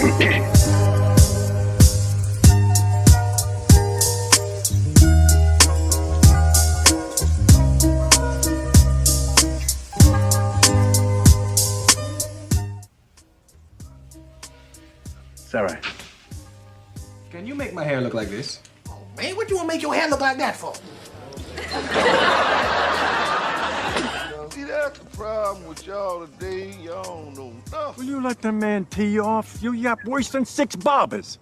It's all right. Can you make my hair look like this? Oh, man, what you want to make your hair look like that for? See, that's the problem with y'all today. Y'all don't know nothing. Will you let the man tee you off? You yap worse than 6 barbers.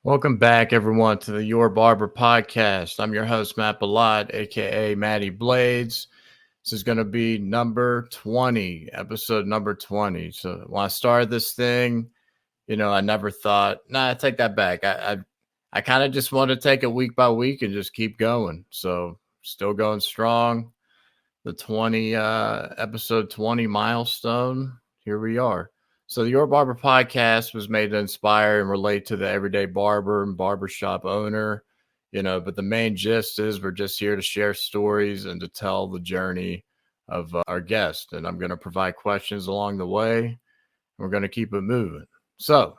Welcome back, everyone, to the Your Barber podcast. I'm your host, Matt Ballot, a.k.a. Matty Blades. This is going to be number 20, episode number 20. So when I started this thing, I never thought, I take that back. I kind of just want to take it week by week and just keep going. So still going strong. The episode 20 milestone. Here we are. So the Your Barber podcast was made to inspire and relate to the everyday barber and barbershop owner, but the main gist is we're just here to share stories and to tell the journey of our guest. And I'm going to provide questions along the way. We're going to keep it moving. So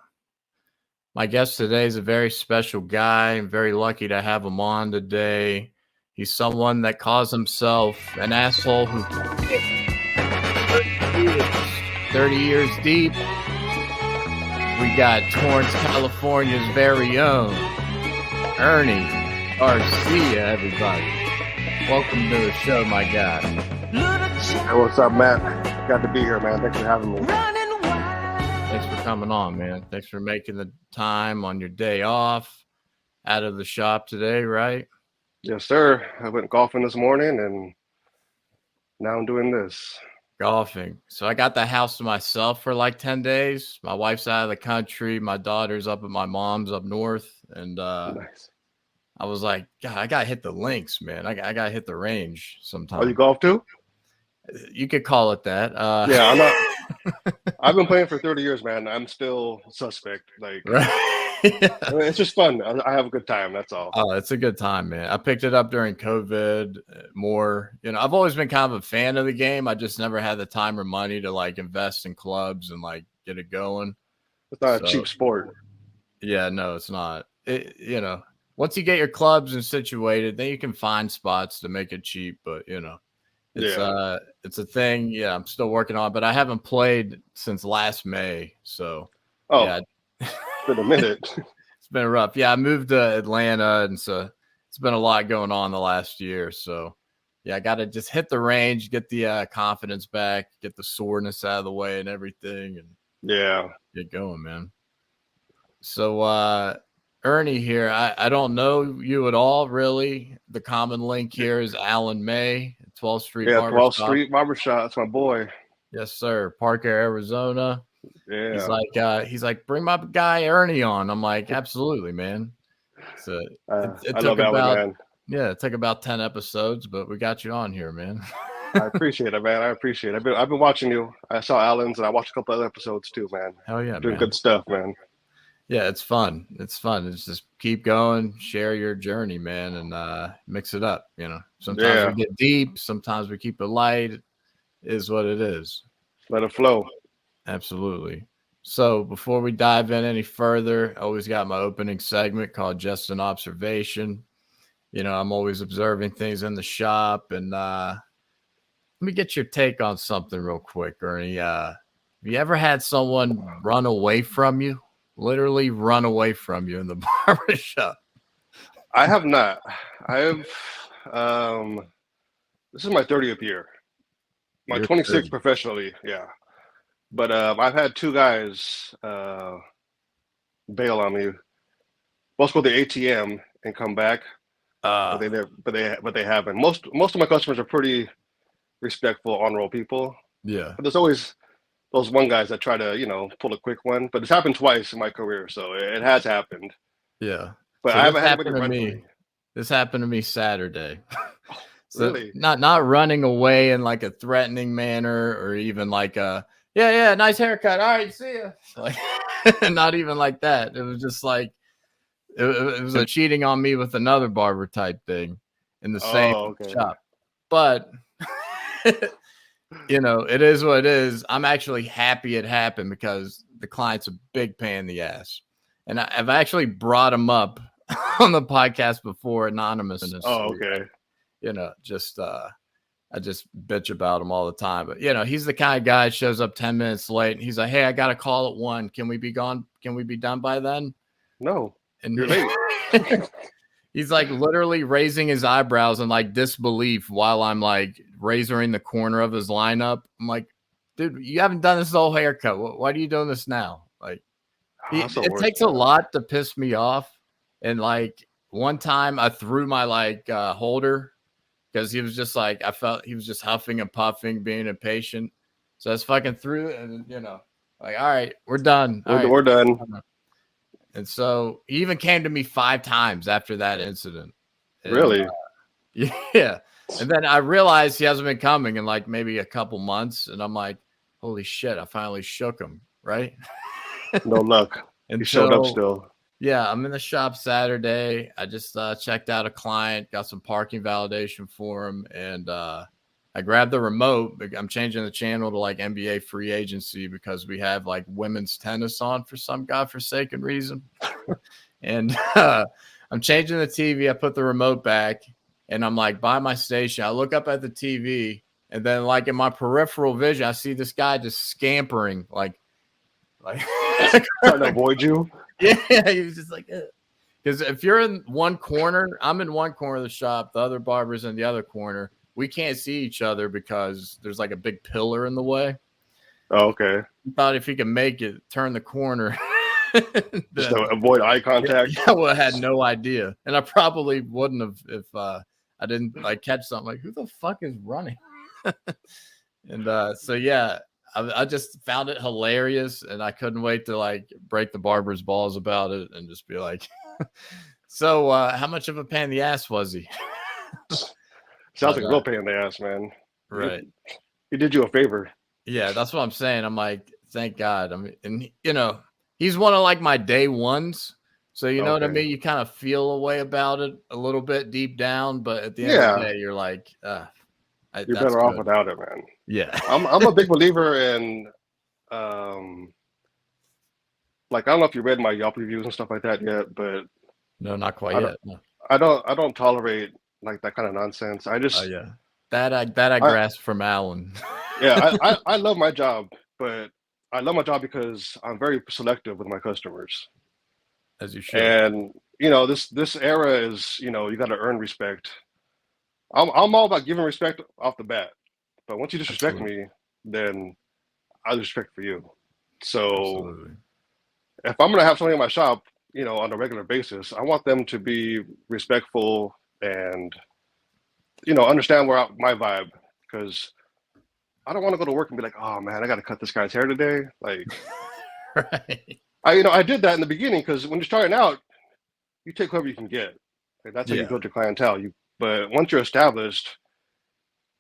my guest today is a very special guy. I'm very lucky to have him on today. He's someone that calls himself an asshole who 30 years deep. We got Torrance, California's very own Ernie Garcia, everybody. Welcome to the show, my guy. Hey, what's up, Matt? Glad to be here, man. Thanks for having me. Thanks for coming on, man. Thanks for making the time on your day off out of the shop today, right? Yes, sir. I went golfing this morning, and now I'm doing this. Golfing. So I got the house to myself for like 10 days. My wife's out of the country. My daughter's up at my mom's up north. And Nice. I was like, God, I got to hit the links, man. I got to hit the range sometime. Oh, you golf too? You could call it that. Yeah, I'm not. I've been playing for 30 years, man. I'm still suspect. Like, Right. I mean, it's just fun. I have a good time. That's all. Oh, it's a good time, man. I picked it up during COVID more. I've always been kind of a fan of the game. I just never had the time or money to like invest in clubs and like get it going. It's not a cheap sport. Yeah, no, it's not. Once you get your clubs and situated, then you can find spots to make it cheap. But it's a thing. Yeah, I'm still working on it, but I haven't played since last May. So yeah. It's been a minute. It's been rough. Yeah, I moved to Atlanta, and so it's been a lot going on the last year. So yeah, I got to just hit the range, get the confidence back, get the soreness out of the way and everything, and Yeah. get going, man. So Ernie here, I don't know you at all, really. The common link here is Alan May, 12th Street Yeah, Barbershop. 12th Street Barbershop. That's my boy. Yes, sir. Parker, Arizona. Yeah. He's like, bring my guy Ernie on. I'm like, absolutely, man. So it I took love that about, one, man. it took about 10 episodes, but we got you on here, man. I appreciate it, man. I appreciate it. I've been watching you. I saw Alan's, and I watched a couple other episodes too, man. Hell yeah, Doing man. good stuff, man. Yeah, it's fun. It's fun. It's just keep going, share your journey, man, and mix it up. Sometimes we get deep, sometimes we keep it light. It is what it is. Let it flow. Absolutely. So before we dive in any further, I always got my opening segment called Just an Observation. I'm always observing things in the shop, and let me get your take on something real quick, Ernie. Have you ever had someone run away from you? Literally run away from you in the barbershop? I have not. I have. This is my 30th year. My You're 26th 30. professionally. Yeah. But I've had two guys bail on me. Both go to the ATM and come back. But they haven't. Most of my customers are pretty respectful, honorable people. Yeah. But there's always those one guys that try to, pull a quick one. But it's happened twice in my career, so it has happened. Yeah. But So I this haven't had happened anybody to run from me. me. This happened to me Saturday. So Really? not running away in like a threatening manner or even like yeah, nice haircut. All right, see ya. Like not even like that. It was just like it was a cheating on me with another barber type thing in the same Oh, okay. shop. But you know, it is what it is. I'm actually happy it happened because the client's a big pain in the ass. And I've actually brought him up on the podcast before, anonymous. Oh, okay. You know, just I just bitch about him all the time. But you know, he's the kind of guy that shows up 10 minutes late and he's like, hey, I got a call at 1. Can we be gone? Can we be done by then? No, And you're late. he's like literally raising his eyebrows in like disbelief while I'm like razoring the corner of his lineup. I'm like, dude, you haven't done this whole haircut. Why are you doing this now? Like, it takes a lot to piss me off. And like one time I threw my like holder because he was just like, I felt he was just huffing and puffing, being impatient. So I just fucking threw it and, you know, like, all right, we're done. We're done. And so he even came to me 5 times after that incident. And, Really? Yeah. And then I realized he hasn't been coming in like maybe a couple months. And I'm like, holy shit, I finally shook him. Right. No luck. And He showed up still. Yeah, I'm in the shop Saturday. I just checked out a client, got some parking validation for him, and I grabbed the remote. I'm changing the channel to like NBA free agency because we have like women's tennis on for some godforsaken reason. And I'm changing the TV. I put the remote back, and I'm like by my station. I look up at the TV, and then like in my peripheral vision, I see this guy just scampering, like trying to avoid you. Yeah, he was just like, because if you're in one corner, I'm in one corner of the shop, the other barber's in the other corner. We can't see each other because there's like a big pillar in the way. Oh, okay. He thought if he could make it, turn the corner. Just to avoid eye contact. Yeah, well, I had no idea. And I probably wouldn't have if I didn't like catch something like, who the fuck is running? And so, yeah. I just found it hilarious, and I couldn't wait to like break the barber's balls about it and just be like, so how much of a pain in the ass was he? Sounds like a real pain in the ass, man. Right. He did you a favor. Yeah, that's what I'm saying. I'm like, thank God. I mean, and you know, he's one of like my day ones. So you know what I mean? You kind of feel a way about it a little bit deep down, but at the end of the day, you're like, you're better off without it, man. Yeah. I'm a big believer in like I don't know if you read my Yelp reviews and stuff like that yet, but no, not quite yet. No. I don't tolerate like that kind of nonsense. I just that I grasped from Alan. Yeah, I love my job, but I love my job because I'm very selective with my customers. As you should. And you know, this era is, you know, you got to earn respect. I'm all about giving respect off the bat, but once you disrespect me, then I lose respect for you. So if I'm gonna have somebody in my shop, you know, on a regular basis, I want them to be respectful and, you know, understand my vibe, because I don't want to go to work and be like, oh man, I got to cut this guy's hair today. Like, right. I did that in the beginning because when you're starting out, you take whoever you can get. Like, that's how you build your clientele. But once you're established,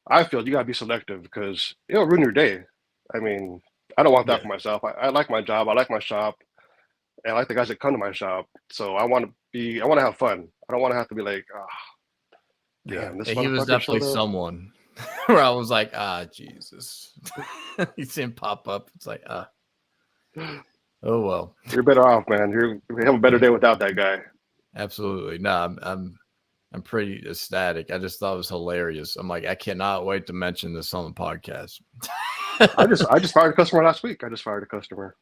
I feel you gotta be selective because it'll ruin your day. I mean, I don't want that for myself. I like my job. I like my shop. And I like the guys that come to my shop. So I want to have fun. I don't want to have to be like, damn, this he was definitely someone where I was like, Jesus. You see him pop up. It's like, oh well. You're better off, man. You have a better day without that guy. Absolutely. No, I'm pretty ecstatic. I just thought it was hilarious. I'm like, I cannot wait to mention this on the podcast. I just fired a customer last week. I just fired a customer.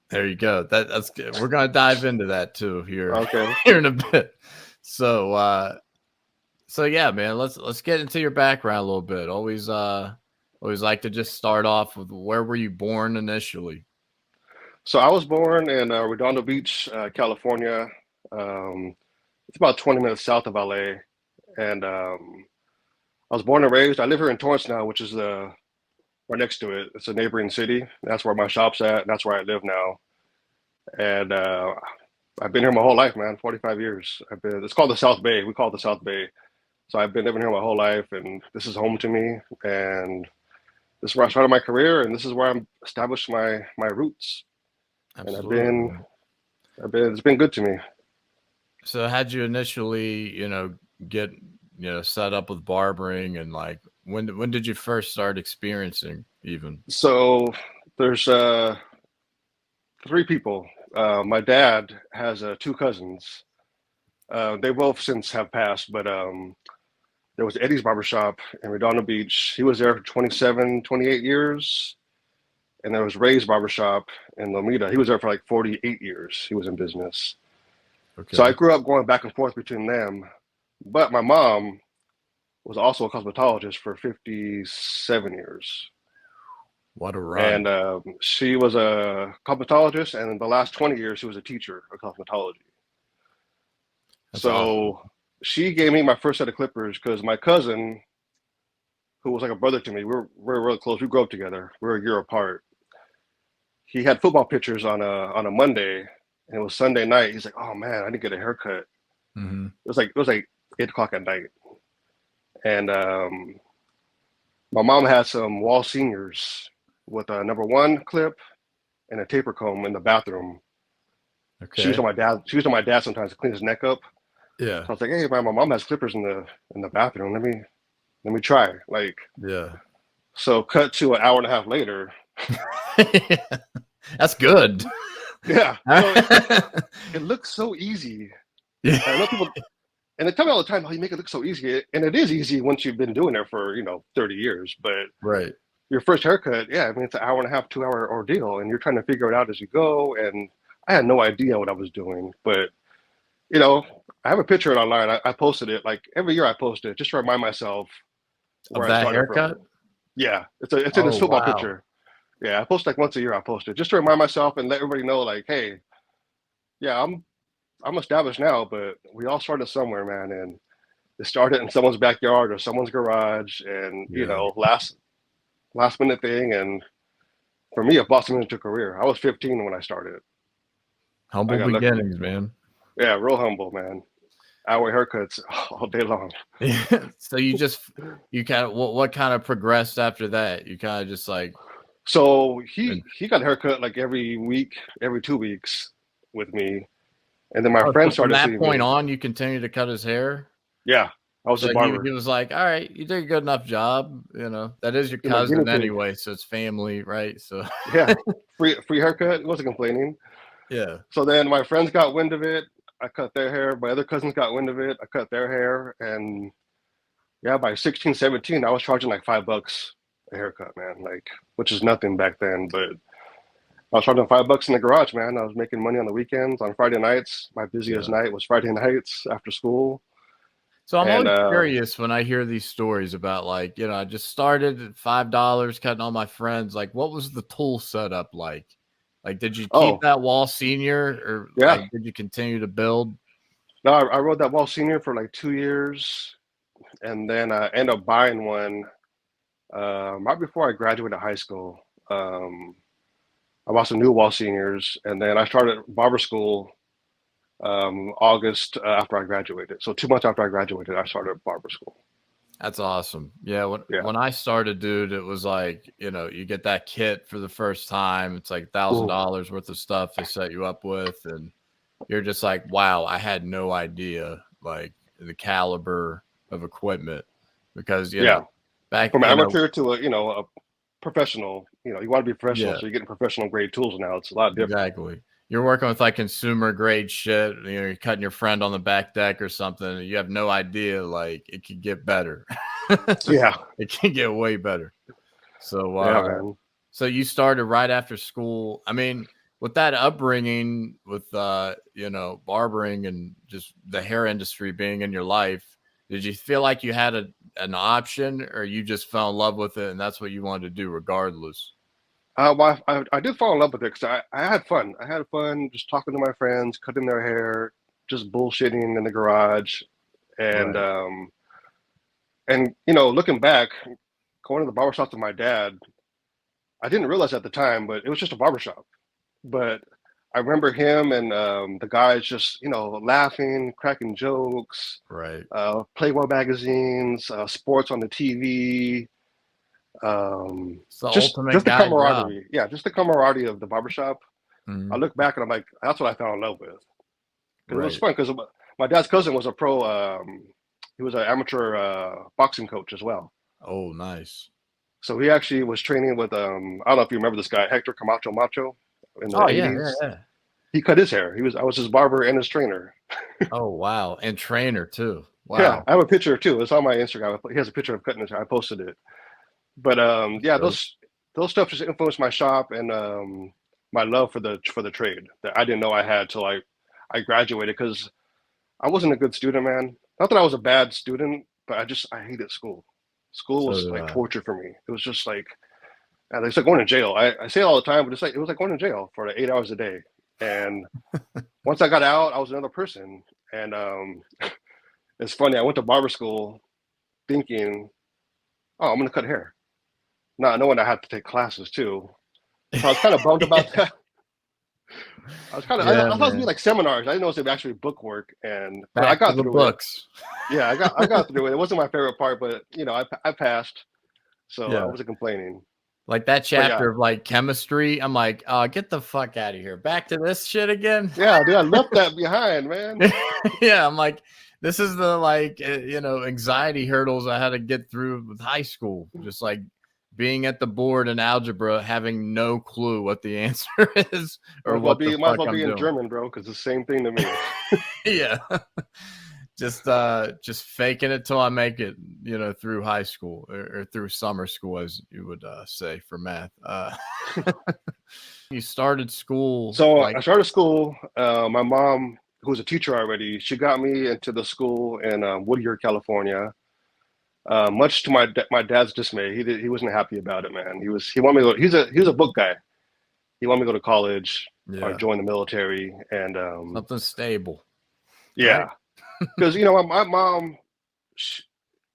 There you go. That's good. We're gonna dive into that too here. Okay. Here in a bit. So yeah, man. Let's get into your background a little bit. Always like to just start off with where were you born initially? So I was born in Redondo Beach, California. It's about 20 minutes south of LA, and I was born and raised. I live here in Torrance now, which is right next to it. It's a neighboring city. That's where my shop's at, and that's where I live now. And I've been here my whole life, man. 45 years. It's called the South Bay. We call it the South Bay. So I've been living here my whole life, and this is home to me. And this is where I started my career, and this is where I'm established my roots. Absolutely. And it's been good to me. So how'd you initially, get, set up with barbering, and like, when did you first start experiencing even? So there's 3 people. My dad has 2 cousins. They both since have passed, but there was Eddie's Barbershop in Redondo Beach. He was there for 27, 28 years. And there was Ray's Barbershop in Lomita. He was there for like 48 years. He was in business. Okay. So I grew up going back and forth between them. But my mom was also a cosmetologist for 57 years. What a run. And she was a cosmetologist. And in the last 20 years, she was a teacher of cosmetology. That's So awesome. she gave me my first set of clippers because my cousin, who was like a brother to me, we're really close. We grew up together. We're a year apart. He had football pictures on a Monday, and it was Sunday night. He's like, "Oh man, I need to get a haircut." Mm-hmm. It was like 8 o'clock at night, and my mom had some wall seniors with a number 1 clip and a taper comb in the bathroom. Okay. She used on my dad. She used on my dad sometimes to clean his neck up. Yeah. So I was like, "Hey, man, my mom has clippers in the bathroom. Let me try." Like, Yeah. so cut to an hour and a half later. That's good. Yeah. So it looks so easy. Yeah. I know people, and they tell me all the time how you make it look so easy, and it is easy once you've been doing it for 30 years. But Right. your first haircut, yeah, I mean it's an hour and a half, 2 hour ordeal, and you're trying to figure it out as you go. And I had no idea what I was doing, but I have a picture online. I posted it like every year. I post it just to remind myself Of where I that started haircut? from. Yeah, it's in this Oh, football wow. picture. Yeah, I post like once a year. I post it just to remind myself and let everybody know, like, hey, yeah, I'm established now, but we all started somewhere, man, and it started in someone's backyard or someone's garage, and Yeah. last minute thing. And for me, it blossomed into a career. I was 15 when I started. Humble I got lucky. beginnings, man. Yeah, real humble, man. Hour haircuts all day long. So you kind of what kind of progressed after that? You kind of just like So he got a haircut like every week, every 2 weeks with me, and then my friend so from started that seeing point me. on, you continued to cut his hair. Yeah, I was So a barber. he was like, "All right, you did a good enough job. That is your You're my guinea cousin pig. anyway, so it's family, right?" So Yeah, free haircut. Wasn't complaining. yeah. So then my friends got wind of it. I cut their hair. My other cousins got wind of it. I cut their hair, and yeah, by 16, 17, I was charging like $5 a haircut, man. Like, which is nothing back then, but I was charging $5 in the garage, man. I was making money on the weekends, on Friday nights. My busiest night was Friday nights after school. So I'm And always curious when I hear these stories about like, I just started at $5 cutting all my friends. Like, what was the tool setup like? Like, did you keep that wall senior or like, did you continue to build? No, I rode that wall senior for like 2 years, and then I ended up buying one right before I graduated high school. I bought some new wall seniors, and then I started barber school August after I graduated. So 2 months after I graduated, I started barber school. That's awesome. Yeah. When I started, dude, it was like, you get that kit for the first time. It's like $1,000 worth of stuff they set you up with. And you're just like, wow, I had no idea like the caliber of equipment because, back from amateur to a professional, you want to be professional. Yeah. So you're getting professional grade tools now. It's a lot different. Exactly. You're working with like consumer grade shit. You're cutting your friend on the back deck or something. You have no idea, like it could get better. Yeah, it can get way better. So, man. So you started right after school. I mean, with that upbringing, with barbering and just the hair industry being in your life, did you feel like you had an option, or you just fell in love with it and that's what you wanted to do regardless? Well, I did fall in love with it because I had fun. I had fun just talking to my friends, cutting their hair, just bullshitting in the garage. And, looking back, going to the barbershop with my dad, I didn't realize at the time, but it was just a barbershop. But I remember him and the guys just, laughing, cracking jokes, right? Playboy magazines, sports on the TV. Just the camaraderie. Job. Yeah, just the camaraderie of the barbershop. Mm-hmm. I look back and I'm like, that's what I fell in love with. Because it was fun because my dad's cousin was a pro. He was an amateur boxing coach as well. Oh, nice. So he actually was training with I don't know if you remember this guy, Hector Camacho Macho in the Oh, yeah, 80s. yeah. He cut his hair. I was his barber and his trainer. Oh, wow. And trainer too. Yeah, Wow. I have a picture too. It's on my Instagram. He has a picture of cutting his hair. I posted it. But yeah, Dope. those stuff just influenced my shop and my love for the trade that I didn't know I had till I graduated, because I wasn't a good student, man. Not that I was a bad student, but I hated school. School So was did like I. torture for me. It was just like, and it's like going to jail. I say it all the time, but it was like going to jail for like 8 hours a day. And once I got out, I was another person. And it's funny. I went to barber school thinking, oh, I'm gonna cut hair, not knowing I had to take classes too. So I was kind of bummed about that. I was kind of, I Yeah, thought it was gonna be man. like seminars. I didn't know it was actually book work, but I Back to got the through it. books. Yeah, I got through it. It wasn't my favorite part, but I passed, so I Yeah. wasn't complaining. Like that But yeah, chapter of like chemistry. I'm like, oh, get the fuck out of here. Back to this shit again. yeah, dude, I left that behind, man. Yeah. I'm like, this is the like, anxiety hurdles I had to get through with high school. Just like being at the board in algebra, having no clue what the answer is or what the Might as fuck well I'm be in doing. German, bro, because it's the same thing to me. Yeah. Just faking it till I make it, through high school or through summer school, as you would say for math. You started school. So like, I started school. My mom, who was a teacher already, she got me into the school in Whittier, California. Much to my dad's dismay, he wasn't happy about it, man. He wanted me to go. He was a book guy. He wanted me to go to college or yeah, join the military, and something stable. yeah, Right? because my mom,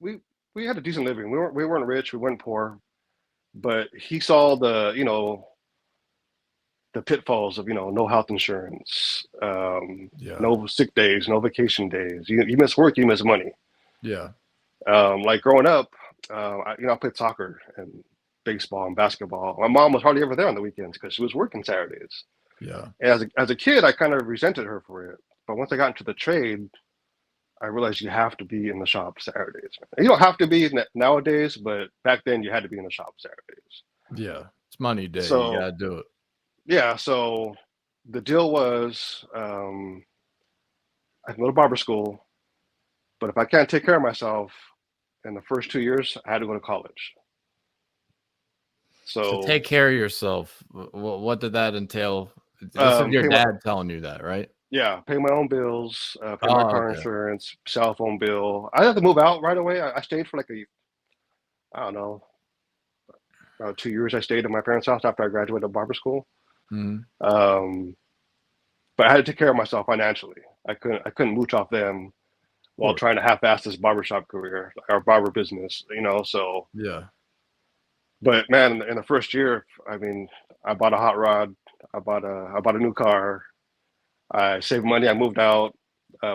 we had a decent living. We weren't rich, we weren't poor, but he saw the pitfalls of no health insurance, Yeah. no sick days, no vacation days. You miss work, you miss money. Yeah. Like growing up, I played soccer and baseball and basketball. My mom was hardly ever there on the weekends because she was working Saturdays. Yeah. And as a kid, I kind of resented her for it. But once I got into the trade, I realized you have to be in the shop Saturdays. You don't have to be nowadays, but back then you had to be in the shop Saturdays. Yeah. It's money day. So You gotta do it. yeah, so the deal was I can go to barber school, but if I can't take care of myself in the first 2 years, I had to go to college. So So take care of yourself. What did that entail? This is your dad telling you that, right? yeah, pay my own bills, pay my car Okay. insurance, cell phone bill. I had to move out right away. I stayed for I don't know, about 2 years. I stayed at my parents' house after I graduated barber school. Mhm. But I had to take care of myself financially. I couldn't mooch off them while trying to half-ass this barbershop career or barber business, so. Yeah. But man, in the first year, I mean, I bought a hot rod, I bought a new car, I saved money, I moved out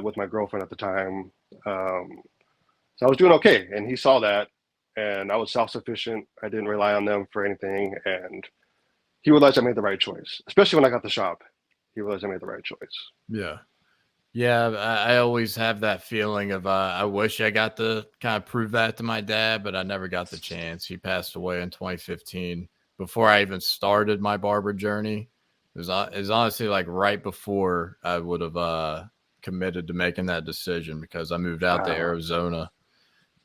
with my girlfriend at the time. So I was doing okay, and he saw that, and I was self-sufficient. I didn't rely on them for anything, and he realized I made the right choice, especially when I got the shop. He realized I made the right choice. Yeah. Yeah, I always have that feeling of I wish I got to kind of prove that to my dad, but I never got the chance. He passed away in 2015 before I even started my barber journey. It was honestly like right before I would have committed to making that decision, because I moved out to Arizona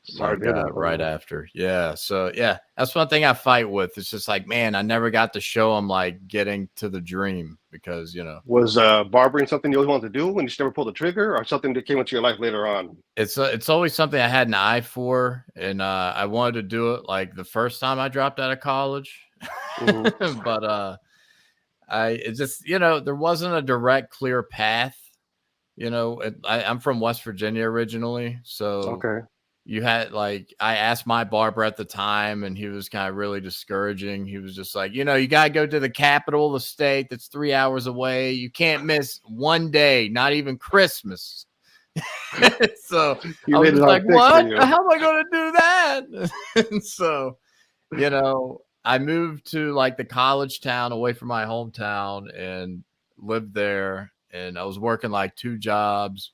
Sorry to hear that, right man. after. Yeah. So yeah, that's one thing I fight with. It's just like, man, I never got to show him like getting to the dream, because Was barbering something you always wanted to do and you just never pulled the trigger, or something that came into your life later on? it's always something I had an eye for, and I wanted to do it like the first time I dropped out of college. Mhm. But it just, there wasn't a direct, clear path. I'm from West Virginia originally, so Okay. you had I asked my barber at the time, and he was kind of really discouraging. He was just like, you got to go to the capital of the state that's 3 hours away. You can't miss one day, not even Christmas. So You I was made it just all like, thick for what? you. How am I going to do that? And so, I moved to like the college town away from my hometown and lived there. And I was working like 2 jobs.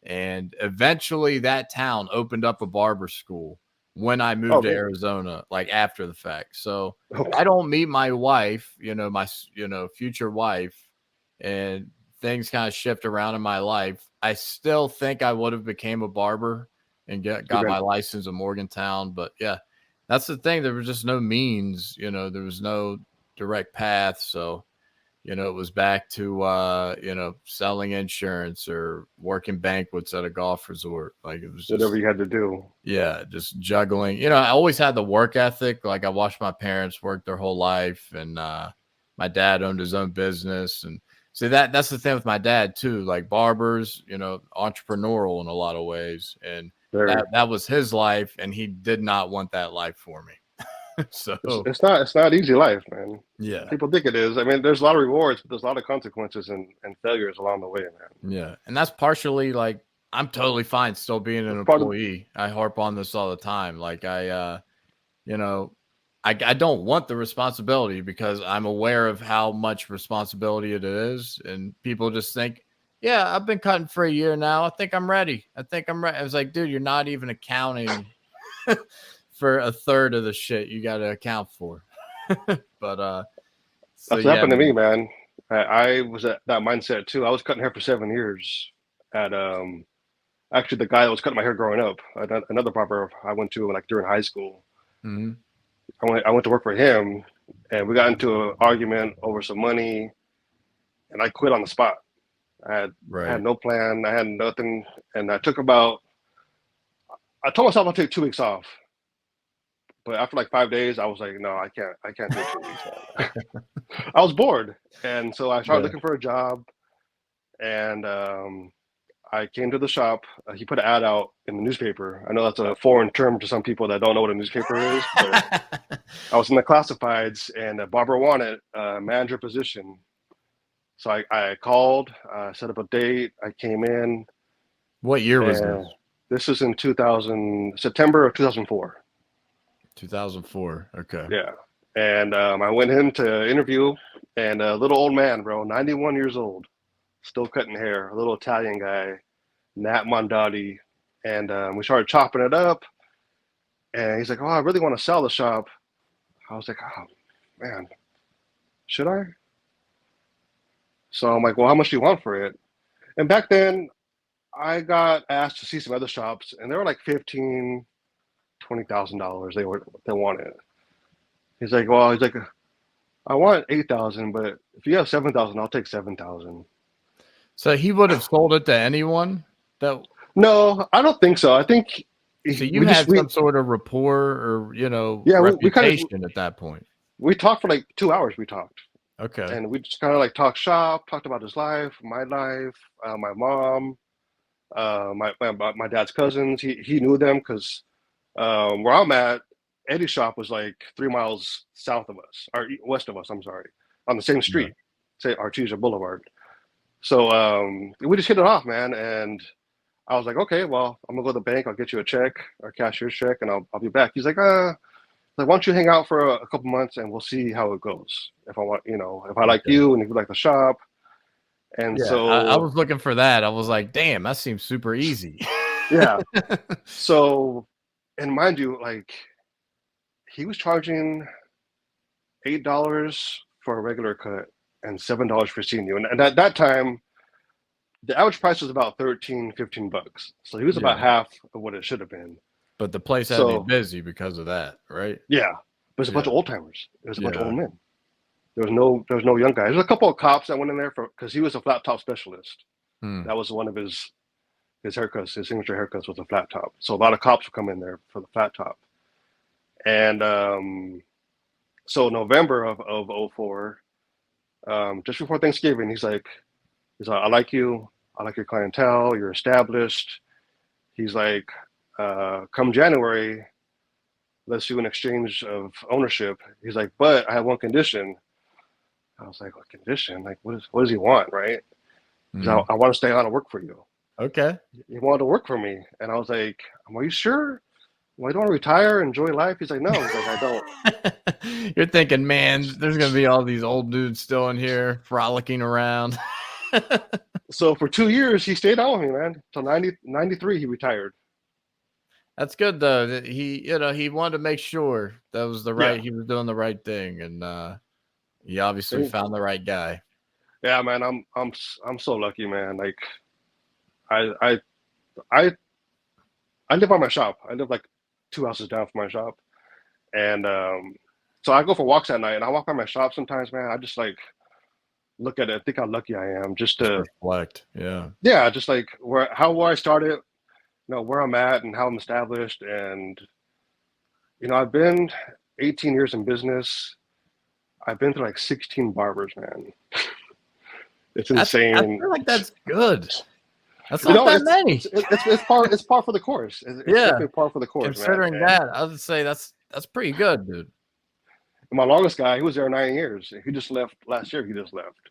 And eventually that town opened up a barber school. when I moved to Arizona, like after the fact. So I don't meet my wife, my future wife, and things kind of shift around in my life. I still think I would have became a barber and got my license in Morgantown. But yeah, that's the thing. There was just no means, there was no direct path. So, it was back to, selling insurance or working banquets at a golf resort. Like it was just whatever you had to do. Yeah, just juggling. I always had the work ethic. Like I watched my parents work their whole life, and my dad owned his own business. And see that's the thing with my dad too. Like barbers, entrepreneurial in a lot of ways, and that was his life, and he did not want that life for me. So it's not easy life, man. Yeah, people think it is. I mean, there's a lot of rewards, but there's a lot of consequences and failures along the way, man. Yeah, and that's partially like I'm totally fine still being an employee. I harp on this all the time. Like I don't want the responsibility because I'm aware of how much responsibility it is, and people just think, yeah, I've been cutting for a year now. I think I'm ready. I was like, dude, you're not even accounting for a third of the shit you got to account for. But that's what happened to me, man. I was at that mindset too. I was cutting hair for 7 years at actually the guy that was cutting my hair growing up. Another barber I went to like during high school. Mm-hmm. I went to work for him, and we got into an argument over some money, and I quit on the spot. I had no plan. I had nothing, and I told myself I'll take 2 weeks off. But after like 5 days, I was like, no, I can't do 2 weeks. I was bored. And so I started looking for a job, and I came to the shop. He put an ad out in the newspaper. I know that's a foreign term to some people that don't know what a newspaper is, but I was in the classifieds, and a barber wanted a manager position. So I called, set up a date. I came in. What year was this? This is in September of 2004. 2004. Okay. Yeah. And I went in to interview, and a little old man, bro, 91 years old, still cutting hair, a little Italian guy, Nat Mondati. And we started chopping it up. And he's like, oh, I really want to sell the shop. I was like, oh, man, should I? So I'm like, well, how much do you want for it? And back then, I got asked to see some other shops, and they were like $15,000, $20,000 they wanted. He's like, I want 8,000, but if you have 7,000, I'll take 7,000. So he would have sold it to anyone? No, I don't think so. I think so. You had some sort of rapport or reputation at that point. We talked for like 2 hours. We talked. Okay. And we just kind of like talked shop, talked about his life, my life, my mom, my dad's cousins. He knew them because where I'm at, Eddie's shop was like 3 miles south of us, or west of us, I'm sorry, on the same street, say Artesia Boulevard. So we just hit it off, man. And I was like, okay, well, I'm gonna go to the bank. I'll get you a check, or cashier's check, and I'll be back. He's like, why don't you hang out for a couple months and we'll see how it goes. If I want, if I like you and if you like the shop. And so I was looking for that. I was like, damn, that seems super easy. Yeah. So, and mind you, like, he was charging $8 for a regular cut and $7 for senior. And at that time, the average price was about $13-15. So he was about half of what it should have been. But the place had to be busy because of that, right? Yeah. But it was a bunch of old timers. It was a bunch of old men. There was no young guys. There's a couple of cops that went in there because he was a flat top specialist. That was one of his haircuts. His signature haircuts was a flat top. So a lot of cops would come in there for the flat top. And so November of 2004, just before Thanksgiving, he's like, I like you. I like your clientele. You're established. He's like, come January, let's do an exchange of ownership. He's like, but I have one condition. I was like, what condition? Like, what does he want, right? I want to stay on and work for you. Okay. He wanted to work for me. And I was like, are you sure? Well, I don't want to retire, enjoy life. He's like, no. He's like, I don't. You're thinking, man, there's going to be all these old dudes still in here frolicking around. So for 2 years, he stayed on with me, man. Until 93, he retired. That's good though. That he wanted to make sure that was he was doing the right thing, and he obviously found the right guy. Yeah, man, I'm so lucky, man. Like, I I I live by my shop. I live like 2 houses down from my shop, and so I go for walks at night, and I walk by my shop sometimes, man. I just like look at it, think how lucky I am, just Just to reflect. Yeah. yeah, just like where I started, where I'm at and how I'm established, and I've been 18 years in business. I've been through like 16 barbers, man. It's I insane. feel like that's good. That's not that many. It's par for the course. It's definitely par for the course, Considering man. that, I would say that's pretty good, dude. And my longest guy, he was there 9 years. He just left last year. He just left,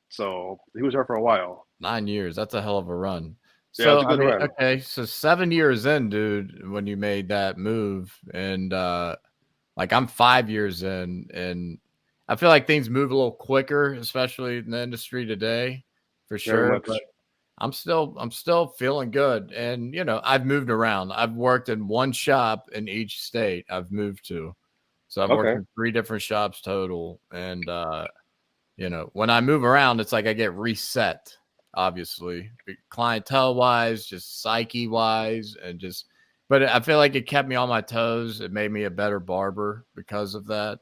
so he was there for a while. 9 years. That's a hell of a run. Yeah, So it's a good run. okay, so 7 years in, dude, when you made that move, and like I'm 5 years in, and I feel like things move a little quicker, especially in the industry today, for sure. But I'm still feeling good, and I've moved around. I've worked in one shop in each state I've moved to, so I've worked in 3 different shops total, and when I move around, it's like I get reset. Obviously, clientele wise, just psyche wise, but I feel like it kept me on my toes. It made me a better barber because of that.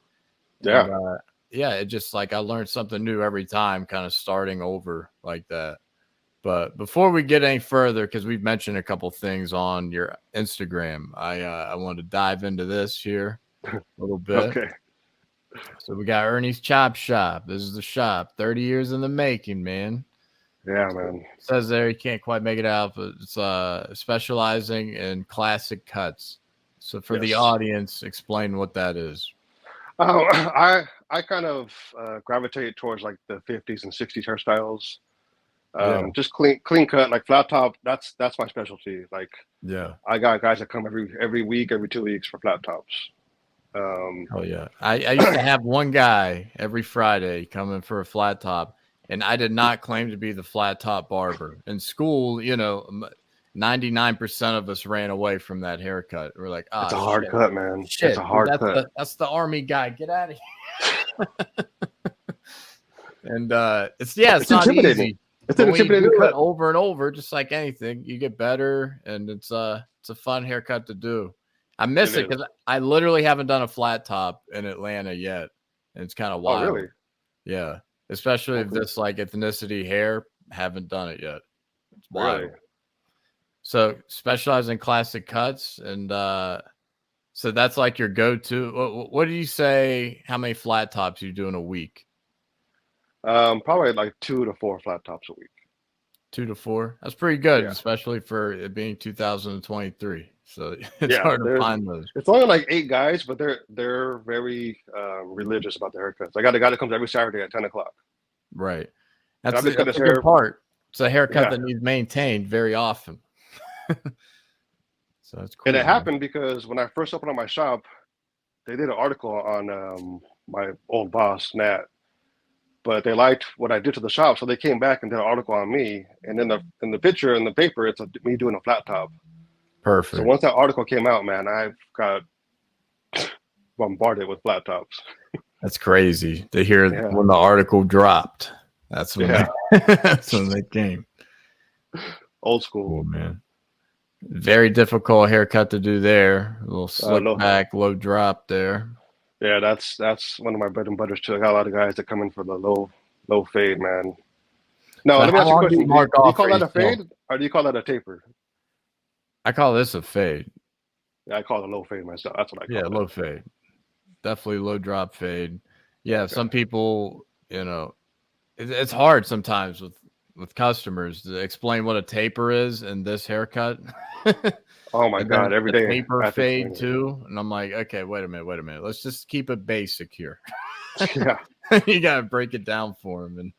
Yeah. And, it just like I learned something new every time, kind of starting over like that. But before we get any further, because we've mentioned a couple things on your Instagram, I want to dive into this here a little bit. Okay. So we got Ernie's Chop Shop. This is the shop, 30 years in the making, man. Yeah, man. It says there you can't quite make it out, but it's specializing in classic cuts. So for the audience, explain what that is. I kind of gravitate towards like the 50s and 60s hairstyles. Just clean cut, like flat top. That's my specialty. Like, I got guys that come every week, every 2 weeks for flat tops. Oh yeah, I used to have one guy every Friday coming for a flat top, and I did not claim to be the flat top barber. In school, 99% of us ran away from that haircut. We're like, it's a hard cut, man. Shit, it's a hard cut. That's the army guy. Get out of here. And it's not intimidating. easy. It's an intimidating cut. Over and over, just like anything, you get better, and it's a fun haircut to do. I miss it because I literally haven't done a flat top in Atlanta yet, and it's kind of wild. Oh, really? Yeah, especially if this like ethnicity hair, haven't done it yet. It's wild. Really? So specialize in classic cuts, and so that's like your go-to. What do you say? How many flat tops you do in a week? Probably like 2 to 4 flat tops a week. 2 to 4. That's pretty good, especially for it being 2023. So it's hard to find those. It's only like 8 guys, but they're very religious about their haircuts. I got a guy that comes every Saturday at 10 o'clock. Right. That's a good part. It's a haircut that needs maintained very often. So that's cool. And it happened because when I first opened up my shop, they did an article on my old boss, Nat. But they liked what I did to the shop, so they came back and did an article on me. And in the picture in the paper, it's me doing a flat top. Perfect. So once that article came out, man, I've got bombarded with flat tops. That's crazy to hear when the article dropped. That's when that's when they came. Old school, cool, man. Very difficult haircut to do there. A little slick back, low drop there. Yeah, that's one of my bread and butters too. I got a lot of guys that come in for the low fade, man. No, let me ask you a question. Do you call that a fade or do you call that a taper? I call this a fade. Yeah, I call it a low fade myself. That's what I call it. Yeah, low fade. Definitely low drop fade. Yeah, some people, it's hard sometimes with customers to explain what a taper is in this haircut. Oh my God, every day. Taper fade too. And I'm like, okay, wait a minute. Let's just keep it basic here. Yeah. You gotta break it down for him. And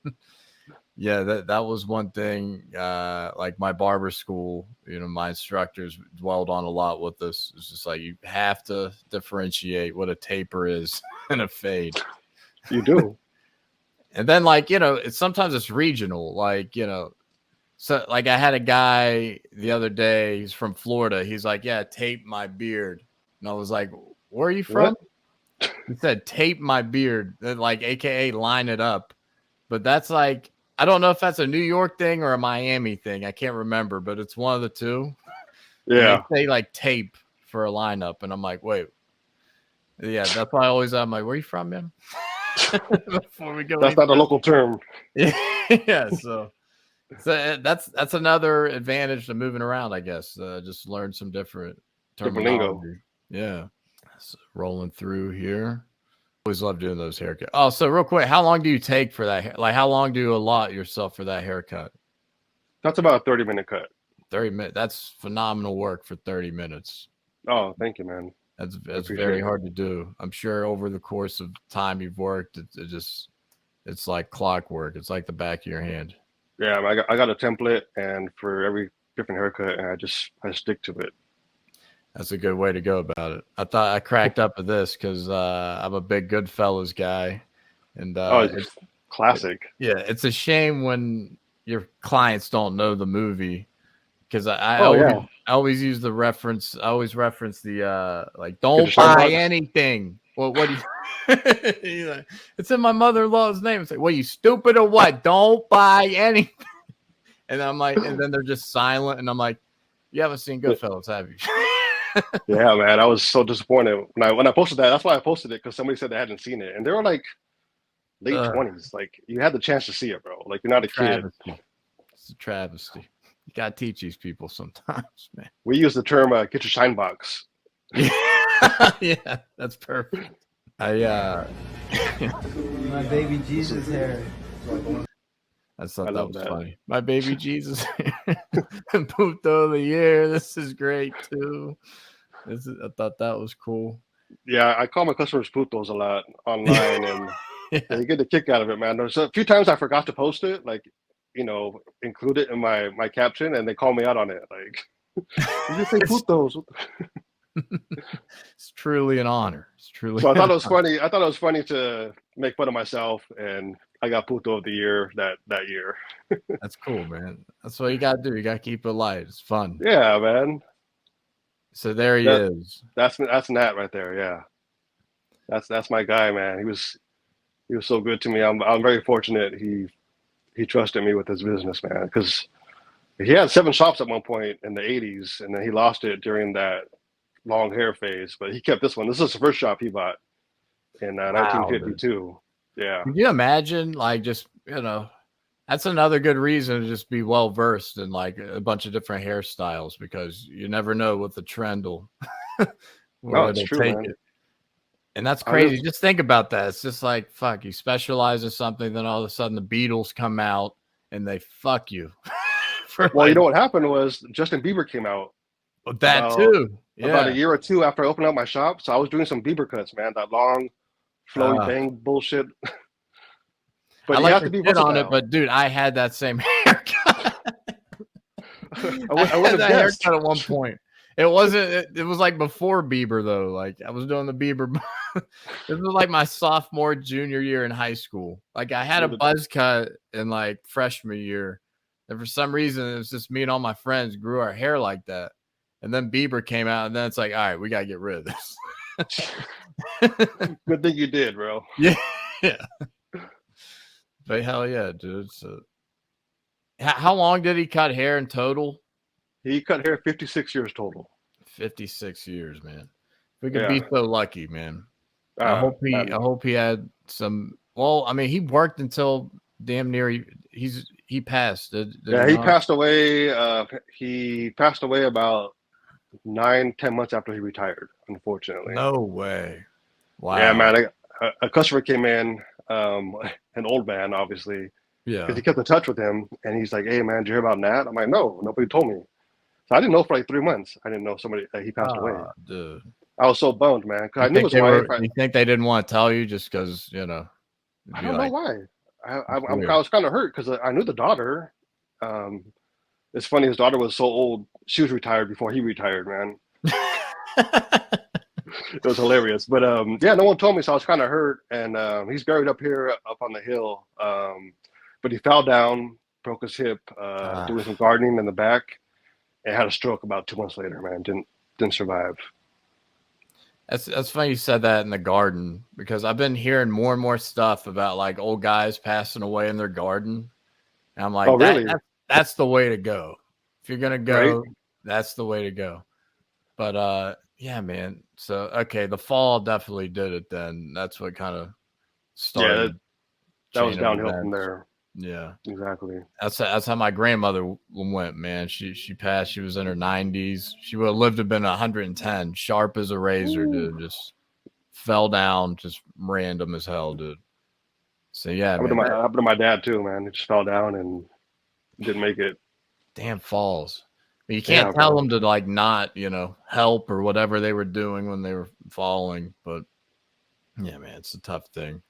yeah, that was one thing. Like my barber school, my instructors dwelled on a lot with this. It's just like you have to differentiate what a taper is and a fade. You do. And then sometimes it's regional. Like, So like I had a guy the other day, he's from Florida. He's like, yeah, tape my beard. And I was like, where are you from? What? He said, tape my beard, like AKA line it up. But that's like, I don't know if that's a New York thing or a Miami thing. I can't remember, but it's one of the two. Yeah. And they say like tape for a lineup. And I'm like, wait. Yeah, that's why I'm like, where are you from, man? Before we go. That's not a local term. Yeah, so that's another advantage to moving around, I guess. Just learn some different terminology. Yeah. So rolling through here. Always love doing those haircuts. Oh, so real quick, how long do you take for that? Like, how long do you allot yourself for that haircut? That's about a 30-minute cut. 30 minutes. That's phenomenal work for 30 minutes. Oh, thank you, man. That's very hard to do. I'm sure over the course of time you've worked, it's like clockwork. It's like the back of your hand. Yeah, I got a template, and for every different haircut, and I stick to it. That's a good way to go about it. I thought I cracked up at this because I'm a big Goodfellas guy, and it's classic. Yeah, it's a shame when your clients don't know the movie because I always use the reference. I always reference the like, don't buy anything. Well, what do you? Like, it's in my mother-in-law's name. It's like, well, you stupid or what? Don't buy anything. And I'm like, and then they're just silent, and I'm like, you haven't seen Goodfellas, have you? Yeah, man, I was so disappointed when I posted that. That's why I posted it, because somebody said they hadn't seen it, and they were like late 20s. Like, you had the chance to see it, bro. Like, you're not a kid. It's a travesty. You gotta teach these people sometimes, man. We use the term "get your shine box." Yeah, that's perfect. My baby Jesus hair. I thought that was funny. My baby Jesus Puto of the year. This is great too. I thought that was cool. Yeah, I call my customers putos a lot online, and they get a kick out of it, man. There's a few times I forgot to post it, like, include it in my caption, and they call me out on it. Like, you say putos. It's truly an honor. So I thought it was funny. I thought it was funny to make fun of myself, and I got Puto of the year that year. That's cool, man. That's what you gotta do. You gotta keep it light. It's fun. Yeah, man. So there he is. That's Nat right there. Yeah, that's my guy, man. He was so good to me. I'm very fortunate. He trusted me with his business, man, because he had 7 shops at one point in the 80s, and then he lost it during that long hair phase. But he kept this one. This is the first shop he bought in 1952. Yeah. Can you imagine, like, just, that's another good reason to just be well versed in like a bunch of different hairstyles, because you never know what the trend will it's true, take man. it. And that's crazy. Just think about that. It's just like, fuck, you specialize in something, then all of a sudden the Beatles come out and they fuck you. Well, you know what happened was Justin Bieber came out. That too. Yeah. About a year or two after I opened up my shop. So I was doing some Bieber cuts, man. That long, flowy bang bullshit. But I you like have to be versatile on it, but dude, I had that same haircut. I had that haircut at one point. It wasn't. It was like before Bieber though. Like I was doing the Bieber. This was like my sophomore, junior year in high school. Like I had a buzz cut in like freshman year, and for some reason it was just me and all my friends grew our hair like that. And then Bieber came out, and then it's like, all right, we gotta get rid of this. Good thing you did, bro. Yeah. But hell yeah, dude. So, how long did he cut hair in total? He cut hair 56 years total. 56 years, man. If we could be so lucky, man. I hope he had some. Well, I mean, he worked until damn near he passed. He passed away. He passed away about 9-10 months after he retired, unfortunately. No way. Wow. Yeah, man. A customer came in, an old man, obviously. Yeah. Because he kept in touch with him, and he's like, "Hey, man, did you hear about Nat?" I'm like, "No, nobody told me." So I didn't know for like 3 months. I didn't know he passed away. Dude. I was so bummed, man, because I knew his wife. You think they didn't want to tell you just because, I don't know why. I was kind of hurt because I knew the daughter. It's funny, his daughter was so old. She was retired before he retired, man. It was hilarious. But no one told me, so I was kind of hurt. And he's buried up here, up on the hill. But he fell down broke his hip doing some gardening in the back, and had a stroke about 2 months later. Man, didn't survive. That's funny you said that in the garden, because I've been hearing more and more stuff about like old guys passing away in their garden. And I'm like, Oh, really? That's the way to go. If you're gonna go, Right? that's the way to go. But yeah, man. So okay, the fall definitely did it then. That's what kind of started. That was chain of downhill from events. there. Yeah. Exactly. That's how my grandmother went, man. She passed. She was in her 90s. She would have lived to have been 110, sharp as a razor, dude. Just fell down, just random as hell, dude. So yeah, Happened man. to my dad too, man. He just fell down and didn't make it. Damn falls. But you can't tell them to like not, help or whatever they were doing when they were falling. But yeah, man, it's a tough thing.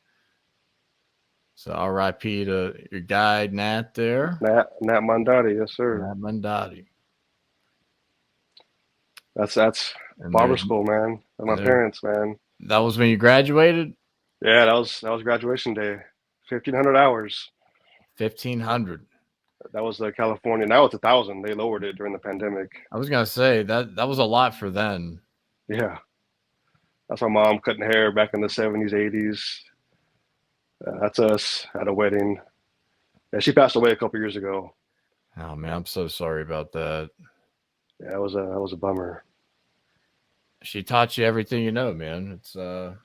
So R.I.P. to your guy Nat there. Nat Mandati, yes sir. Nat Mandati. That's barber school, man. And my parents, man. That was when you graduated? Yeah, that was graduation day. 1,500 hours. 1,500. That was the California. Now it's 1,000. They lowered it during the pandemic. I was gonna say that was a lot for then. Yeah, that's my mom cutting hair back in the 70s, 80s. That's us at a wedding. Yeah, she passed away a couple years ago. Oh man, I'm so sorry about that. Yeah, that was a bummer. She taught you everything you know, man. It's my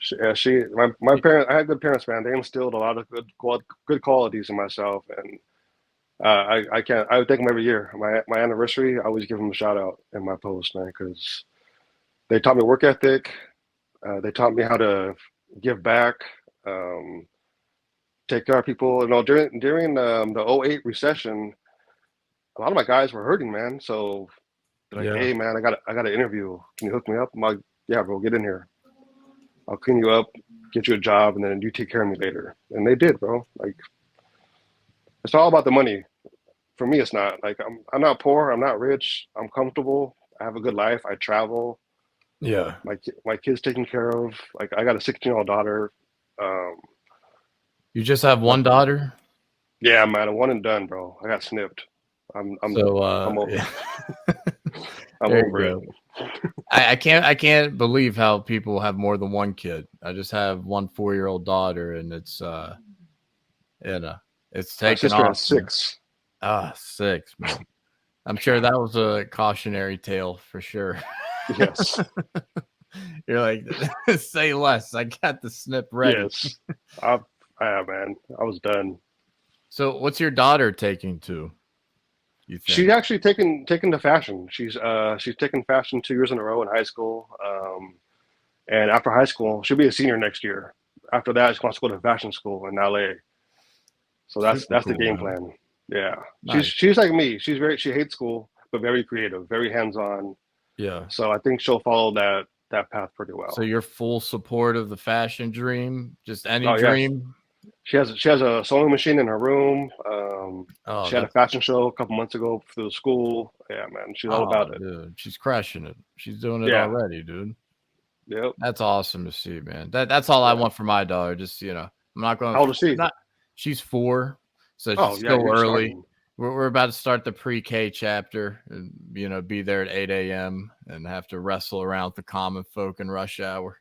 parents. I had good parents, man. They instilled a lot of good qualities in myself, and I would thank them every year. My anniversary, I always give them a shout out in my post, man, because they taught me work ethic. They taught me how to give back, take care of people. During the 08 recession, a lot of my guys were hurting, man. So like, hey man, I got an interview. Can you hook me up? I'm like, yeah, bro, get in here. I'll clean you up, get you a job, and then you take care of me later. And they did, bro. Like, it's all about the money. For me, it's not. Like, I'm not poor. I'm not rich. I'm comfortable. I have a good life. I travel. Yeah. My kids taken care of. Like, I got a 16-year-old daughter. You just have one daughter? Yeah, man, a one and done, bro. I got snipped. I'm over. Yeah. I'm over it. I can't believe how people have more than one kid. I just have one 4-year-old daughter, and it's it's taken off. 6. 6, man. I'm sure that was a cautionary tale for sure. Yes. You're like, say less. I got the snip ready. Yes. Man, I was done. So what's your daughter taking to? You think? She's actually taken to fashion. She's taken fashion 2 years in a row in high school. And after high school, she'll be a senior next year. After that, she wants to go to fashion school in LA. So that's cool, the game plan. Yeah. Nice. She's like me. She hates school, but very creative, very hands-on. Yeah. So I think she'll follow that path pretty well. So you're full support of the fashion dream? Just any dream? She has a sewing machine in her room. She had a fashion show a couple months ago through the school. Yeah, man, she's all about it. Dude, she's crushing it. She's doing it already, dude. Yep. That's awesome to see, man. That's all I want for my daughter. Just I'm not going. How old is she? She's 4, so she's still early. Starting. We're about to start the pre-K chapter, and be there at 8 a.m. and have to wrestle around with the common folk in rush hour.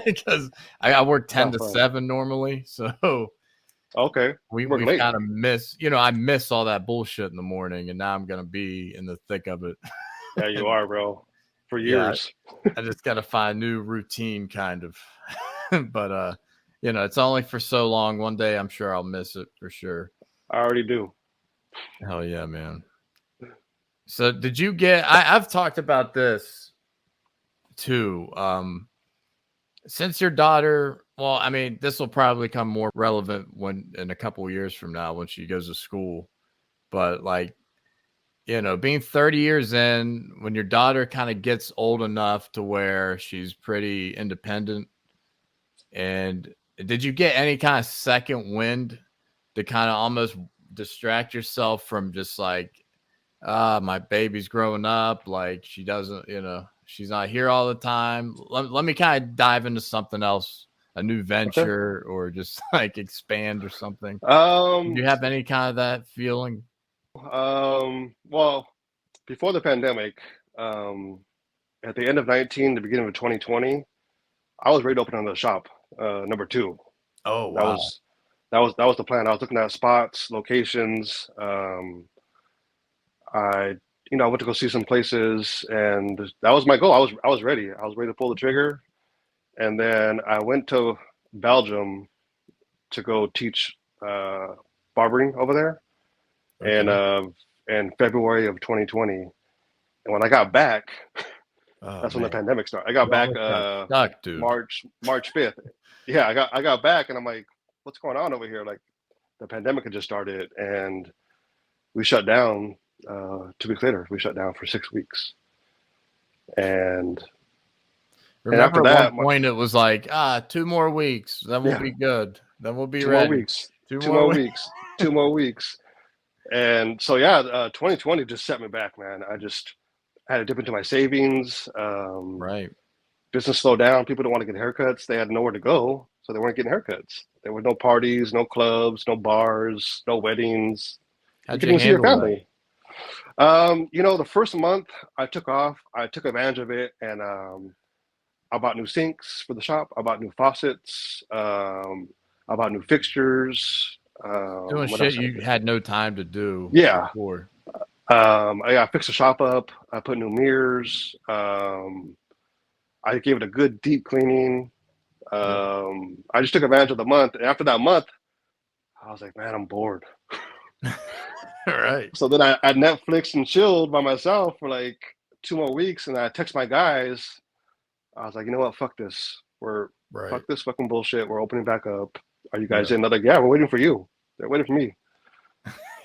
Because I work 10 to 7 normally, so okay, we kind of miss. I miss all that bullshit in the morning, and now I'm gonna be in the thick of it. Yeah, you are, bro. For years, I just gotta find a new routine, kind of. But it's only for so long. One day, I'm sure I'll miss it for sure. I already do. Hell yeah, man. So did you get? I've talked about this too. Since your daughter, well, I mean, this will probably become more relevant in a couple of years from now when she goes to school. But being 30 years in, when your daughter kind of gets old enough to where she's pretty independent, and did you get any kind of second wind to kind of almost distract yourself from just like, my baby's growing up, like she doesn't, she's not here all the time. Let me kind of dive into something else a new venture or just like expand or something? Do you have any kind of that feeling? Well, before the pandemic, at the end of 19, the beginning of 2020, I was ready to open another shop, number two. Oh, That wow. was the plan. I was looking at spots, locations. I I went to go see some places, and that was my goal. I was ready. I was ready to pull the trigger, and then I went to Belgium to go teach barbering over there, and in February of 2020. And when I got back, Oh, that's when the man. pandemic started. I got You back almost got stuck, dude. March 5th. Yeah, I got back, and I'm like, what's going on over here? Like, the pandemic had just started, and we shut down. To be clear, we shut down for 6 weeks, and Remember after at that, one point it was like, 2 more weeks, then we'll yeah, be good. Then we'll be 2 ready. more weeks, 2 2 more more weeks. weeks, 2 more weeks, and so yeah, 2020 just set me back, man. I had to dip into my savings. Right. Business slowed down. People don't want to get haircuts. They had nowhere to go, so they weren't getting haircuts. There were no parties, no clubs, no bars, no weddings. How'd You you couldn't see your handle that? family. The first month I took off. I took advantage of it, and I bought new sinks for the shop. I bought new faucets. I bought new fixtures. Doing What shit else? you had no time to do Yeah. before. I fixed the shop up. I put new mirrors. I gave it a good deep cleaning. I just took advantage of the month. And after that month, I was like, man, I'm bored. Right. So then I Netflix and chilled by myself for like 2 more weeks, and I text my guys. I was like, you know what? Fuck this. Right. Fuck this fucking bullshit. We're opening back up. Are you guys Yeah. in? They're like, yeah, we're waiting for you. They're waiting for me.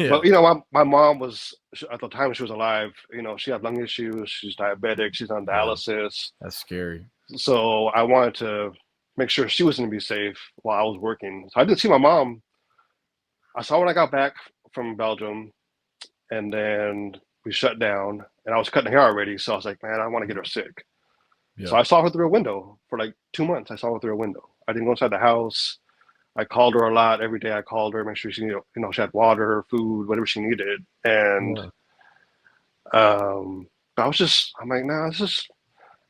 Yeah. But my mom was, at the time she was alive. She had lung issues. She's diabetic. She's on dialysis. That's scary. So I wanted to make sure she was going to be safe while I was working. So I didn't see my mom. I saw when I got back from Belgium, and then we shut down, and I was cutting hair already. So I was like, man, I want to get her sick. Yeah. So I saw her through a window for like 2 months. I saw her through a window. I didn't go inside the house. I called her a lot. Every day I called her, make sure she, she had water, food, whatever she needed. And I'm like, nah,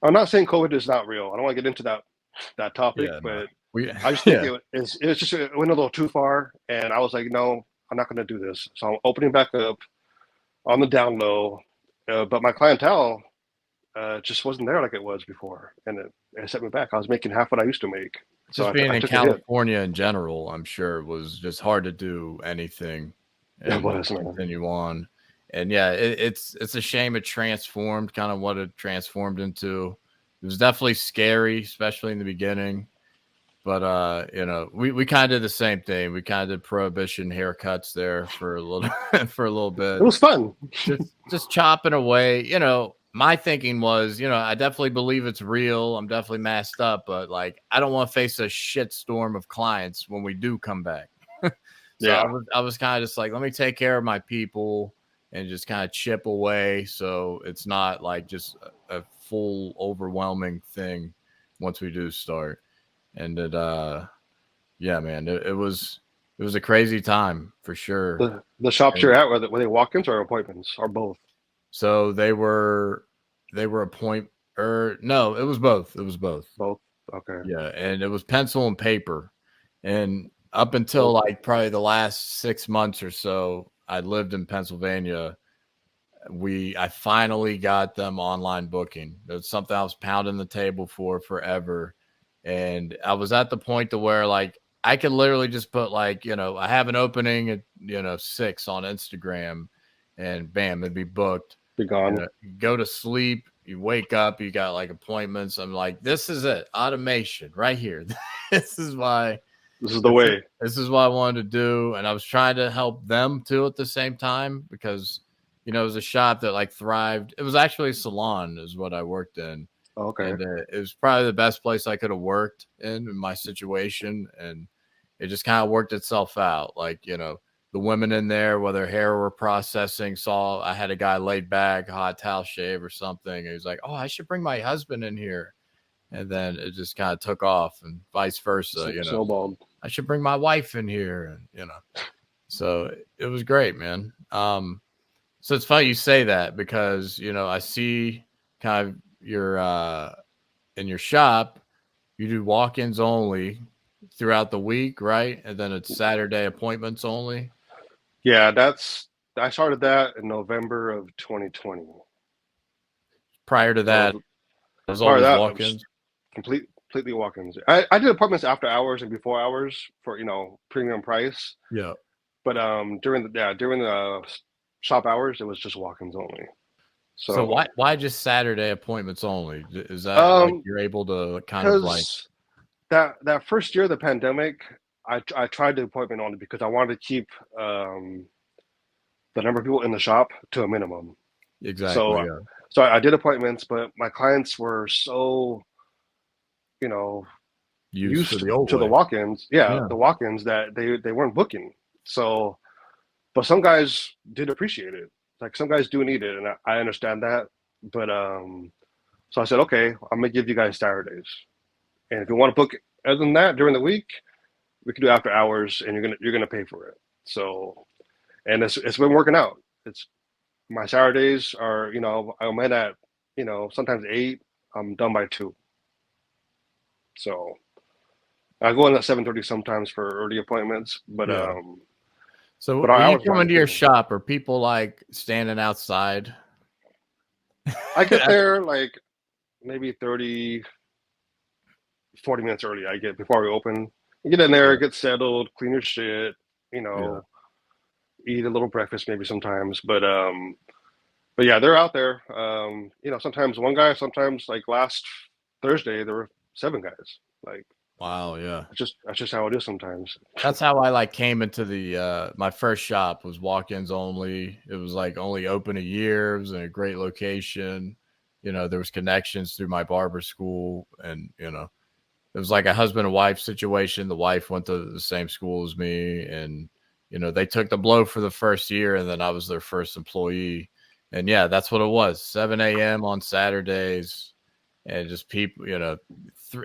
I'm not saying COVID is not real. I don't want to get into that topic, but I just think it's just, it went a little too far. And I was like, no, I'm not going to do this. So I'm opening back up on the down low. But my clientele just wasn't there like it was before. And it set me back. I was making half what I used to make. Just So being I in took a hit. California in general, I'm sure it was just hard to do anything It and was, man. continue on. And yeah, it's a shame it transformed kind of what it transformed into. It was definitely scary, especially in the beginning. But we kind of did the same thing. We kind of did prohibition haircuts there for a little bit. It was fun. just chopping away. My thinking was, I definitely believe it's real. I'm definitely masked up, but like, I don't want to face a shitstorm of clients when we do come back. I was kind of just like, let me take care of my people and just kind of chip away. So it's not like just a full overwhelming thing once we do start. And it, man, it was a crazy time for sure. The shops you're at, were they walk-ins or appointments or both? So they were no, it was both. Both. Okay. Yeah. And it was pencil and paper. And up until like probably the last 6 months or so, I lived in Pennsylvania. I finally got them online booking. It's something I was pounding the table for forever. And I was at the point to where like I could literally just put like, I have an opening at 6 on Instagram, and bam, it'd be booked. Be gone. You go to sleep, you wake up, you got like appointments. I'm like, this is it. Automation right here. This is the way. This is what I wanted to do. And I was trying to help them too at the same time because, it was a shop that like thrived. It was actually a salon is what I worked in. Okay. And it was probably the best place I could have worked in my situation. And it just kind of worked itself out. Like, the women in there, where their hair were processing, saw I had a guy laid back, hot towel shave or something. And he was like, oh, I should bring my husband in here. And then it just kind of took off, and vice versa. Snowballed. I should bring my wife in here, and so it was great, man. So it's funny you say that because I see kind of your in your shop, you do walk-ins only throughout the week, right? And then it's Saturday appointments only. Yeah, I started that in November of 2020. Prior to that, it was always walk-ins. Completely walk-ins. I did appointments after hours and before hours for premium price. Yeah. But during the shop hours, it was just walk-ins only. So why just Saturday appointments only? Is that like you're able to kind of like that first year of the pandemic? I tried the appointment only because I wanted to keep the number of people in the shop to a minimum. Exactly. So I did appointments, but my clients were so used to the walk-ins. Yeah, the walk-ins that they weren't booking. So, but some guys did appreciate it. Like some guys do need it, and I understand that. But so I said, okay, I'm gonna give you guys Saturdays, and if you want to book other than that during the week, we can do after hours, and you're gonna pay for it. So, and it's been working out. It's my Saturdays are I'm in at sometimes 8. I'm done by 2. So I go in at 7:30 sometimes for early appointments, but So when you come into your shop, are people like standing outside? I get there like maybe 30, 40 minutes early. I get before we open. You get in there, get settled, clean your shit, eat a little breakfast maybe sometimes. But yeah, they're out there. Sometimes one guy, sometimes like last Thursday there were 7 guys. Like wow, yeah. That's just how it is sometimes. That's how I came into the my first shop was walk-ins only. It was like only open a year. It was in a great location. There was connections through my barber school, and it was like a husband and wife situation. The wife went to the same school as me, and they took the blow for the first year, and then I was their first employee. And yeah, that's what it was. 7 a.m. on Saturdays, and just people,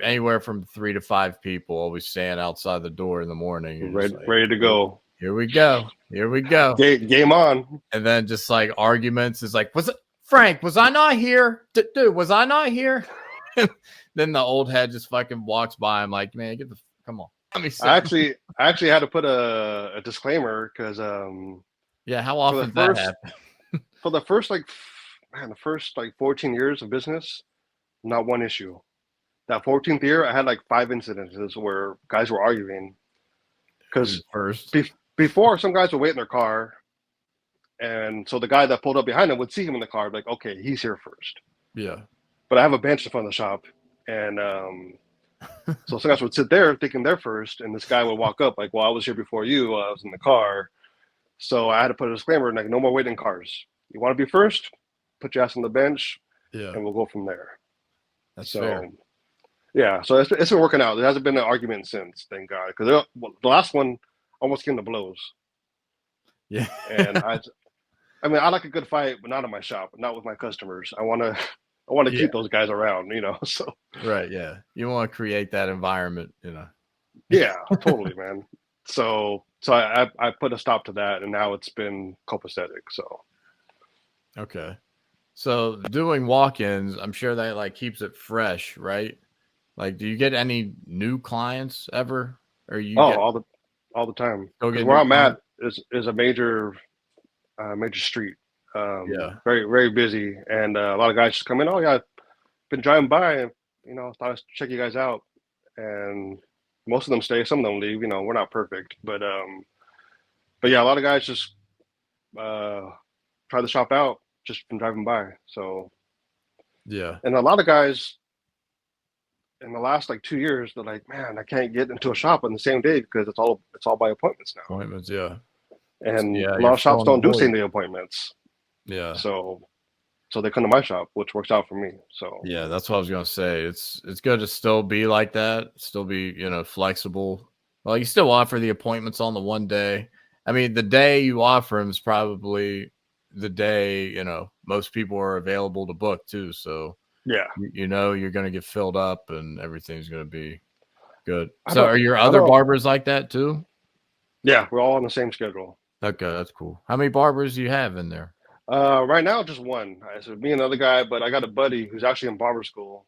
anywhere from 3 to 5 people always stand outside the door in the morning. Ready to go. Here we go. Game on. And then just like arguments is like, was I not here? Dude, was I not here? Then the old head just fucking walks by. I'm like, man, come on. Let me see. I actually had to put a disclaimer because how often does that happen? For the first the first 14 years of business, not one issue. That 14th year, I had like 5 incidences where guys were arguing because before some guys would wait in their car, and so the guy that pulled up behind him would see him in the car, like, okay, he's here first. Yeah. But I have a bench in front of the shop, and so some guys would sit there thinking they're first, and this guy would walk up like, well, I was here before you. I was in the car. So I had to put a disclaimer, like, no more waiting in cars. You want to be first? Put your ass on the bench, and we'll go from there. That's fair. Yeah, so it's been working out. There hasn't been an argument since, thank God, because the last one almost came to blows. Yeah, and I I like a good fight, but not in my shop, not with my customers. I want to keep those guys around, So right, yeah, you want to create that environment, Yeah, totally, man. So I put a stop to that, and now it's been copacetic. So okay. So doing walk-ins, I'm sure that keeps it fresh, right? Like, do you get any new clients ever? Or all the time? Because where I'm at is a major street. Very very busy, and a lot of guys just come in. Oh yeah, I've been driving by, and thought I'd check you guys out. And most of them stay, some of them leave. We're not perfect, but yeah, a lot of guys just try the shop out. Just been driving by. So yeah, and a lot of guys in the last 2 years, they're like, man, I can't get into a shop on the same day because it's all by appointments now. Appointments, yeah. And a lot of shops don't do same day appointments. Yeah. So they come to my shop, which works out for me. So yeah, that's what I was gonna say. It's good to still be like that, still be flexible. Well, you still offer the appointments on the one day. I mean, the day you offer them is probably the day most people are available to book too. So Yeah. You know you're going to get filled up and everything's going to be good. I So don't- are your I other don't- barbers like that too? Yeah, we're all on the same schedule. Okay, that's cool. How many barbers do you have in there? Right now, just one. So me and another guy, but I got a buddy who's actually in barber school.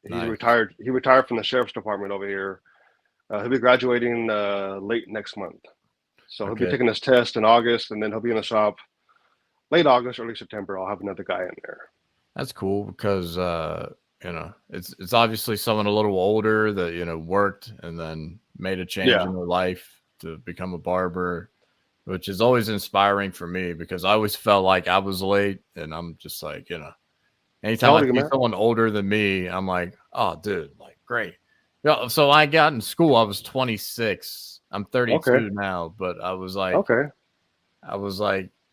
He's Nice. retired. He retired from the sheriff's department over here. He'll be graduating late next month. So he'll be Okay. taking his test in August, and then he'll be in the shop late August, early September. I'll have another guy in there. That's cool because you know, it's obviously someone a little older that, you know, worked and then made a change Yeah. in their life to become a barber, which is always inspiring for me because I always felt like I was late, and I'm just like, you know, anytime How I old are you, see man? someone older than me, I'm like, oh, dude, like, great. Yeah. So I got in school, I was 26. I'm 32 Okay. now, but I was like, Okay.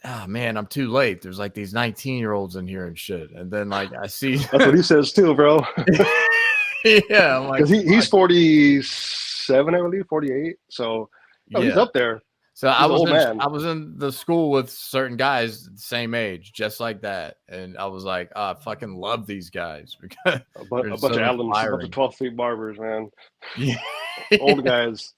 oh man, I'm too late. There's like these 19-year-olds in here and shit. And then like I see That's what he says too, bro. yeah, I'm like, Because he's 47, I believe, 48. So he's yeah. up there. So He's an old man. I was in the school with certain guys the same age, just like that. And I was like, oh, I fucking love these guys because A they're bunch so of Allens, a bunch inspiring. of 12 feet barbers, man. Yeah. Old guys.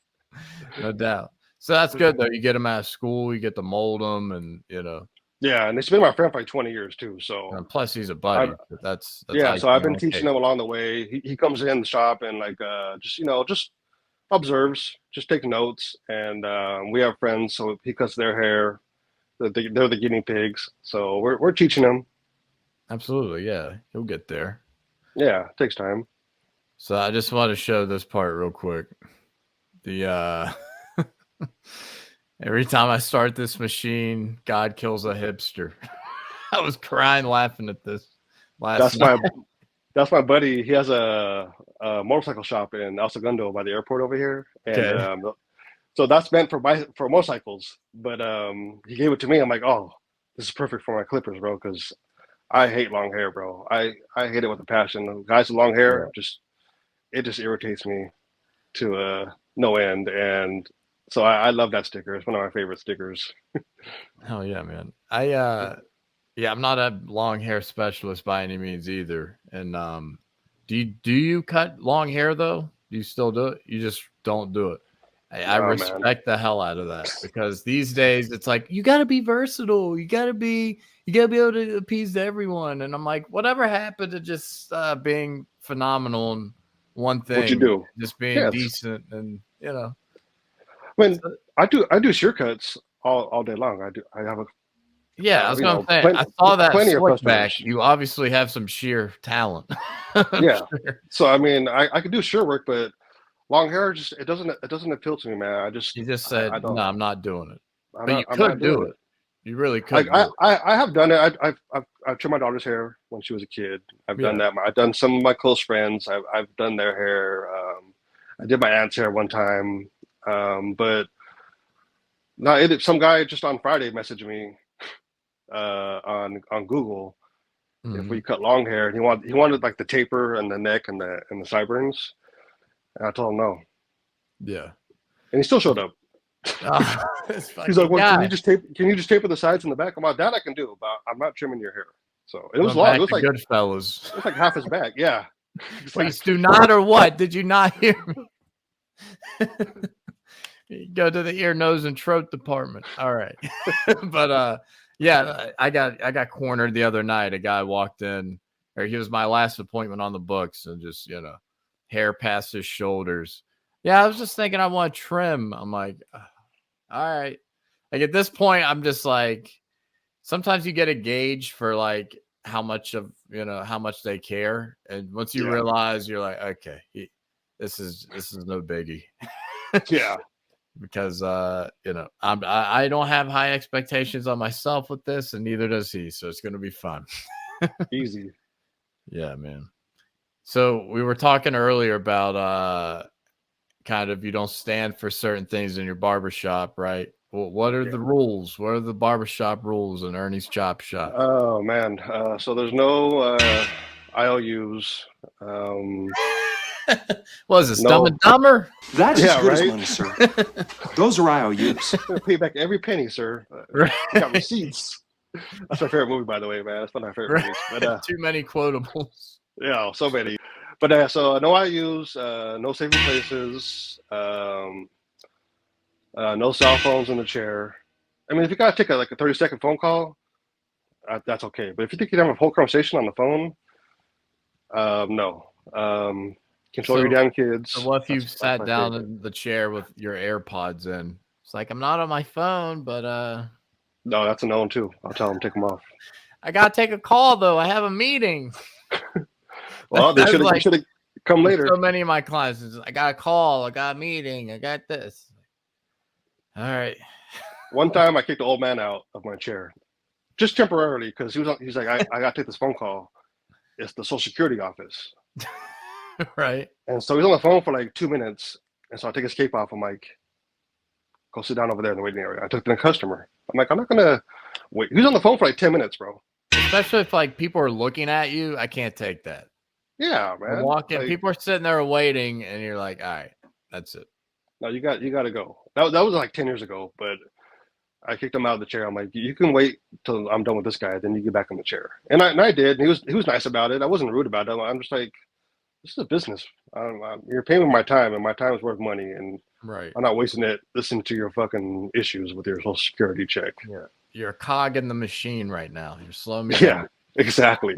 No doubt. So that's good though. You get them out of school, you get to mold them, and you know. Yeah, and he's been my friend for like 20 years too. So And plus, he's a buddy. But that's yeah. So I've been icing on teaching him along the way. He comes in the shop and like just observes, just take notes, and we have friends. So he cuts their hair. They're the guinea pigs. So we're teaching him. Absolutely, yeah. He'll get there. Yeah, it takes time. So I just want to show this part real quick. The every time I start this machine, God kills a hipster. I was crying laughing at this last night. That's my buddy. He has a motorcycle shop in El Segundo by the airport over here, and Okay. so that's meant for motorcycles. But he gave it to me. I'm like, oh, this is perfect for my clippers, bro, because I hate long hair, bro. I hate it with a passion. Guys with long hair, it just irritates me to no end. And so I love that sticker. It's one of my favorite stickers. Hell yeah, man. I'm not a long hair specialist by any means either. And do you cut long hair though? Do you still do it? You just don't do it. I No, man. respect the hell out of that because these days it's like you gotta be versatile. You gotta be able to appease to everyone. And I'm like, whatever happened to just being phenomenal in one thing? What you do? Just being Yes. decent and you know. When I do shear cuts all day long. I have a Yeah, I was you gonna know, say plenty- I saw that plenty of slick back. customers. You obviously have some sheer talent. I'm Yeah. sure. So I mean, I could do shear work, but long hair just it doesn't appeal to me, man. You just said I don't. no, I'm not doing it. I'm But not- you I'm could not do doing it. You really could. Like do it. I have done it. I've trimmed my daughter's hair when she was a kid. I've done Yeah. that. I've done some of my close friends. I've done their hair. I did my aunt's hair one time. But no, some guy just on Friday messaged me on Google if Mhm. we cut long hair, and he wanted like the taper and the neck and the sideburns. And I told him no, Yeah. and he still showed up. This He's fucking like, "Well, guy. can you just taper the sides and the back?" I'm like, "That I can do, but I'm not trimming your hair." So it was Going long. back It was to like Goodfellas. half his back. Yeah. It's like- Please do not, or what? Did you not hear me? You go to the ear, nose, and throat department. All right. But yeah, I got cornered the other night. A guy walked in, or he was my last appointment on the books, and just, you know, hair past his shoulders. Yeah, I was just thinking I want to trim. I'm like, all right. Like at this point, I'm just like, sometimes you get a gauge for like how much they care, and once you Yeah. realize, you're like, okay, this is no biggie. Yeah. Because you know, I don't have high expectations on myself with this, and neither does he, so it's gonna be fun. Easy. Yeah, man. So we were talking earlier about kind of you don't stand for certain things in your barbershop, right? Well, what are the rules? What are the barbershop rules in Ernie's Chop Shop? Oh man. So there's no IOUs. What is this, no. Dumb and Dumber? That's Yeah, as good right? as money, sir. Those are IOUs. I'm gonna pay back every penny, sir. Right. Got receipts. That's my favorite movie, by the way, man. That's one of my favorite movies. But Too many quotables. Yeah, so many. But so no IUs, no saving places, no cell phones in the chair. I mean, if you gotta take a 30-second phone call, that's okay. But if you think you can have a whole conversation on the phone, no. Control your damn kids. So what if you sat my down favorite. in the chair with your AirPods in? It's like, I'm not on my phone, but No, that's a no too. I'll tell them take them off. I gotta take a call though. I have a meeting. Well, they should have come later. So many of my clients, I got a call, I got a meeting, I got this. All right. One time, I kicked the old man out of my chair, just temporarily, because he's like, I got to take this phone call. It's the Social Security office. Right. And so he's on the phone for like 2 minutes. And so I take his cape off. I'm like, go sit down over there in the waiting area. I took the customer. I'm like, I'm not going to wait. He's on the phone for like 10 minutes, bro. Especially if like people are looking at you. I can't take that. Yeah, man. Walking, like, people are sitting there waiting, and you're like, all right, that's it. No, you got to go. That was like 10 years ago, but I kicked him out of the chair. I'm like, you can wait till I'm done with this guy, then you get back in the chair. And I did. And he was nice about it. I wasn't rude about it. I'm just like, this is a business. You're paying me my time, and my time is worth money, and Right. I'm not wasting it listening to your fucking issues with your Social Security check. Yeah. You're a cog in the machine right now. You're slowing me Yeah, down. exactly.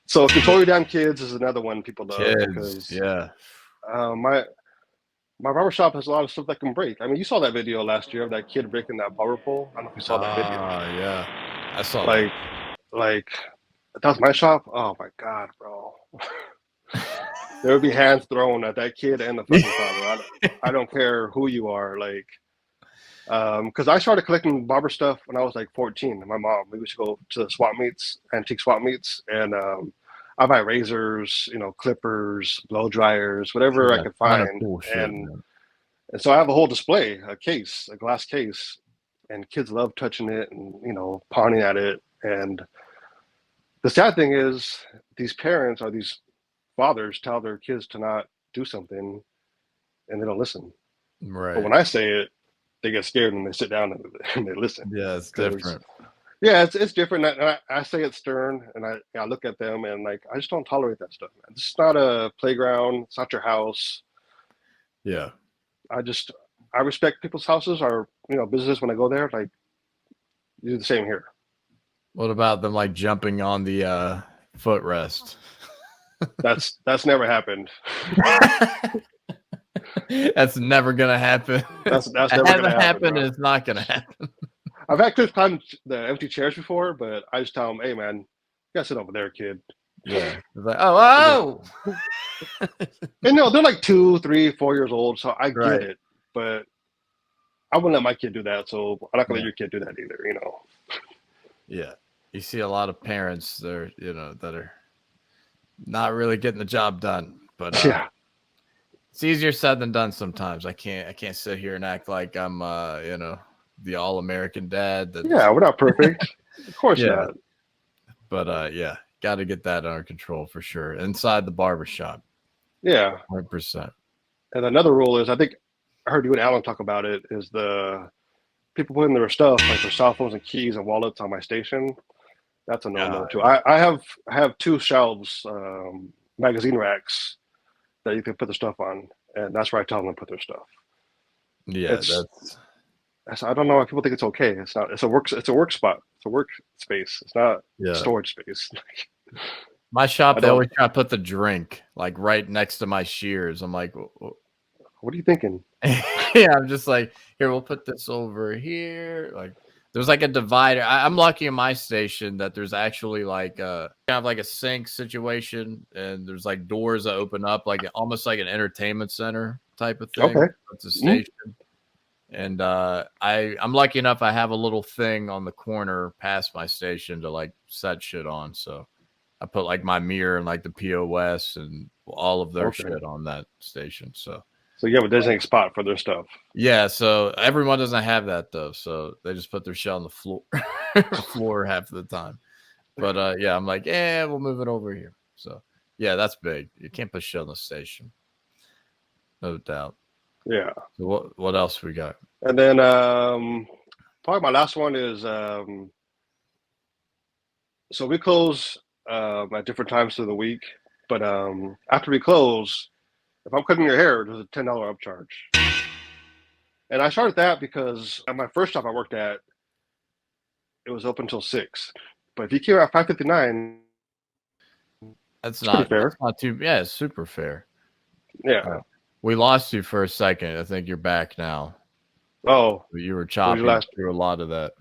So control your damn kids is another one people love. Kids, Because yeah. my barbershop has a lot of stuff that can break. I mean, you saw that video last year of that kid breaking that barber pole. I don't know if you saw that video. Yeah. I saw Like that was my shop. Oh my god, bro. There would be hands thrown at that kid and the fucking father. I don't care who you are. Like, because I started collecting barber stuff when I was like 14. And my mom, we used to go to the swap meets, antique swap meets, and I buy razors, clippers, blow dryers, whatever I could find. Cool shit, and so I have a whole display, a glass case, and kids love touching it and pawning at it. And the sad thing is, these parents or these fathers tell their kids to not do something, and they don't listen. Right. But when I say it, they get scared and they sit down and they listen. Yeah, it's different. Yeah, it's different. I say it stern, and I look at them and like, I just don't tolerate that stuff, man. This is not a playground. It's not your house. Yeah. I respect people's houses or business when I go there. Like, you do the same here. What about them like jumping on the footrest? That's never happened. That's never gonna happen. That's never it gonna hasn't happened. bro. It's not gonna happen. I've had kids climb the empty chairs before, but I just tell them, "Hey, man, you gotta sit over there, kid." Yeah. It's like, oh. And they're like 2, 3, 4 years old, so I get Right. it. But I wouldn't let my kid do that, so I'm not gonna let your kid do that either. Yeah. You see a lot of parents there, that are not really getting the job done. But Yeah. it's easier said than done sometimes. I can't sit here and act like I'm the all-American dad. Yeah, we're not perfect. Of course Yeah. not. But yeah, got to get that under control for sure. Inside the barbershop. Yeah. 100%. And another rule is, I think I heard you and Alan talk about it, is the people putting their stuff, like their cell phones and keys and wallets on my station. That's a no-no too. I have 2 shelves, magazine racks that you can put the stuff on, and that's where I tell them to put their stuff. Yeah, I don't know why people think it's okay. It's not. It's a work spot. It's a work space. It's not storage space. My shop, they always try to put the drink like right next to my shears. I'm like, what are you thinking? Yeah, I'm just like, here, we'll put this over here. Like, there's like a divider. I'm lucky in my station that there's actually like kind of like a sink situation, and there's like doors that open up, like almost like an entertainment center type of thing. Okay. It's a station. And I'm lucky enough I have a little thing on the corner past my station to like set shit on. So I put like my mirror and like the POS and all of their shit on that station. So you have a designated spot for their stuff. Yeah, so everyone doesn't have that though. So they just put their shit on the floor half of the time. But yeah, I'm like, yeah, we'll move it over here. So yeah, that's big. You can't put shit on the station. No doubt. Yeah. So what else we got? And then probably my last one is so we close at different times of the week. But after we close, if I'm cutting your hair, there's a $10 upcharge. And I started that because at my first job I worked at, it was open till 6. But if you came at 5:59, That's pretty fair. That's not too. Yeah, it's super fair. Yeah. We lost you for a second. I think you're back now. Oh, You were chopping through a lot of that.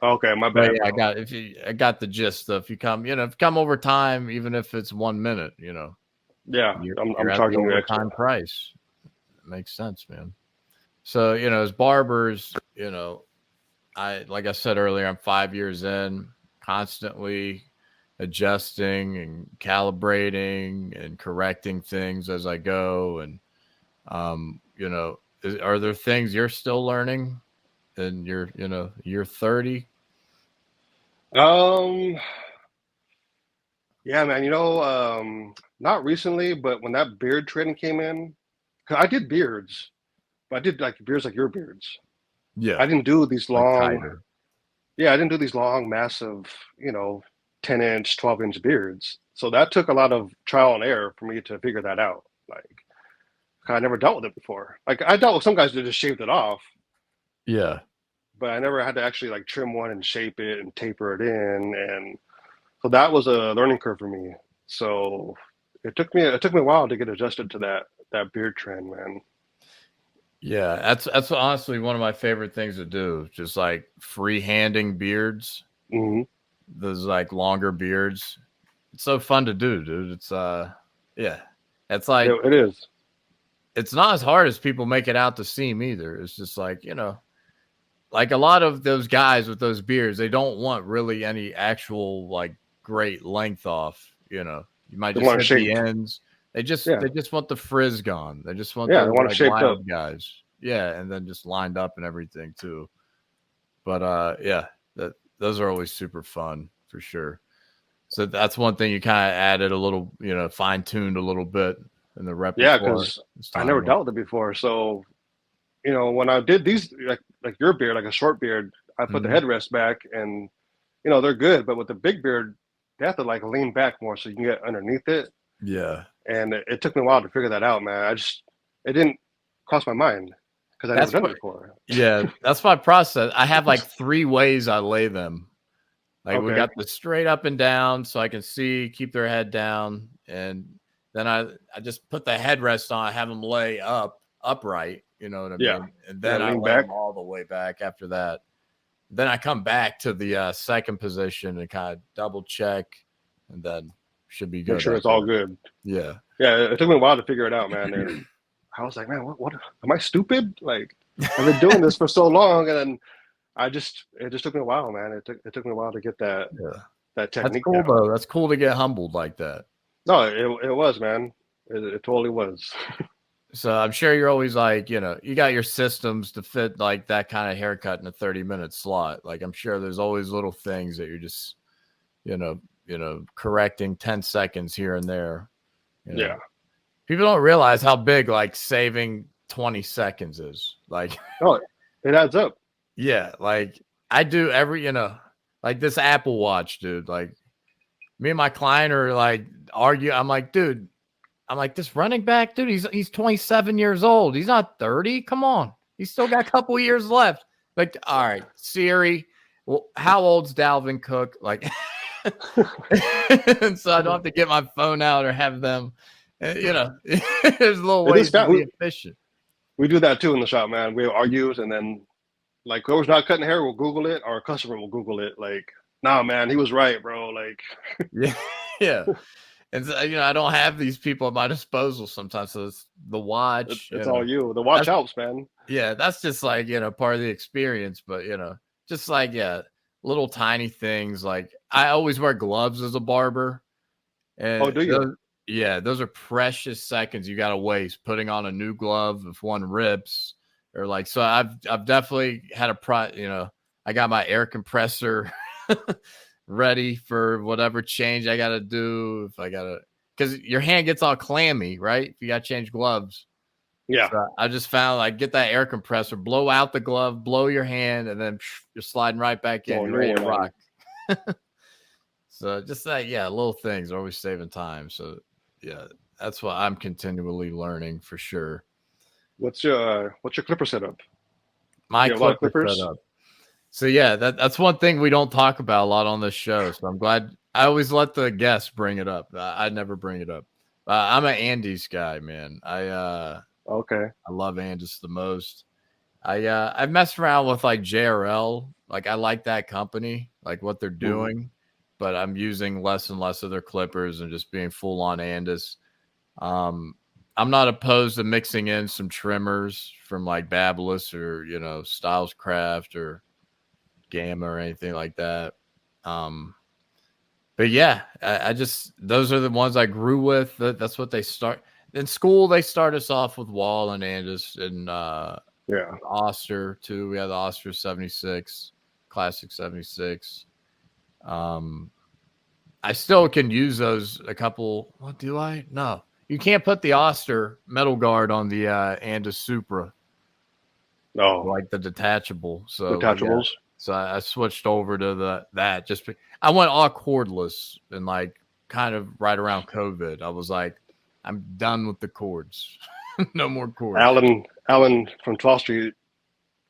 okay, my bad. Yeah, I got the gist. If you come, if you come over time, even if it's 1 minute, Yeah, I'm at charging the you overtime extra. price. It makes sense, man. So, as barbers, like I said earlier, I'm 5 years in, constantly adjusting and calibrating and correcting things as I go. And, are there things you're still learning and you're 30? Yeah, man, not recently, but when that beard trend came in, 'cause I did beards, but I did like beards like your beards. Yeah. I didn't do these long, tighter. yeah, I didn't do these long, massive, 10-inch, 12-inch beards. So that took a lot of trial and error for me to figure that out. Like, I never dealt with it before. Like, I dealt with some guys that just shaved it off, Yeah. but I never had to actually like trim one and shape it and taper it in. And so that was a learning curve for me. So it took me a while to get adjusted to that beard trend, man. Yeah, that's honestly one of my favorite things to do. Just like freehanding beards, those like longer beards. It's so fun to do, dude. It's yeah, it's like it is. It's not as hard as people make it out to seem either. It's just like like a lot of those guys with those beards, they don't want really any actual like great length off. You might just hit the ends. They just want the frizz gone. They just want they want to shape up guys. Yeah, and then just lined up and everything too. But those are always super fun for sure. So that's one thing you kind of added a little, fine tuned a little bit in the repertoire. Yeah, because I never dealt with it before. So, when I did these like your beard, like a short beard, I put the headrest back, and they're good. But with the big beard, they have to like lean back more so you can get underneath it. Yeah. And it took me a while to figure that out, man. It didn't cross my mind because I never done it before. Yeah, that's my process. I have like 3 ways I lay them. Like we got the straight up and down so I can see, keep their head down. And then I just put the headrest on, I have them lay upright, you know what I mean? And then I lay them all the way back after that. Then I come back to the second position and kind of double check, and then should be good. Make sure it's all good. Yeah. Yeah, it took me a while to figure it out, man. And I was like, man, what am I stupid? Like, I've been doing this for so long, and then it just took me a while, man. It took me a while to get that technique. That's cool, though. That's cool to get humbled like that. No, it was, man. It totally was. So I'm sure you're always like, you got your systems to fit like that kind of haircut in a 30-minute slot. Like I'm sure there's always little things that you're just, correcting 10 seconds here and there. Yeah. People don't realize how big like saving 20 seconds is. Like, oh, it adds up. Yeah, like I do every, like this Apple Watch, dude. Like me and my client are like argue. I'm like, dude, this running back, dude, he's 27 years old. He's not 30. Come on. He's still got a couple years left. Like, all right, Siri, well, how old's Dalvin Cook? Like, and so I don't have to get my phone out or have them, there's little ways to be efficient. We do that too in the shop, man. We argues, and then like whoever's not cutting hair will Google it, or a customer will Google it. Like, nah, man, he was right, bro. Like, yeah. And so, I don't have these people at my disposal sometimes. So it's the watch. It's all you. The watch helps, man. Yeah, that's just like, part of the experience. But, just like, little tiny things. Like I always wear gloves as a barber. And do you? Those are precious seconds you got to waste putting on a new glove if one rips. Or like, so I've definitely had I got my air compressor ready for whatever change I got to do. Because your hand gets all clammy, right? If you got to change gloves. Yeah. So I just found like get that air compressor, blow out the glove, blow your hand, and then you're sliding right back in. You're ready to rock. So just that, yeah, little things are always saving time. So yeah, that's what I'm continually learning for sure. What's your clipper setup? My You have a lot of clipper clippers? setup. So yeah, that's one thing we don't talk about a lot on this show. So I'm glad I always let the guests bring it up. I never bring it up. I'm an Andes guy, man. Okay. I love Andes the most. I've messed around with like JRL. Like I like that company, like what they're doing, but I'm using less and less of their clippers and just being full on Andes. I'm not opposed to mixing in some trimmers from like Babyliss or Styles Craft or Gamma or anything like that. But yeah, I just those are the ones I grew with. That's what they start in school. They start us off with Wall and Andes and Oster too. We had the Oster 76, Classic 76. I still can use those a couple. What do I? No, you can't put the Oster metal guard on the Andes Supra. No, like the detachable. So detachables. Yeah. So I switched over to that. I went all cordless and like kind of right around COVID. I was like, I'm done with the cords. No more cords. Alan from 12th Street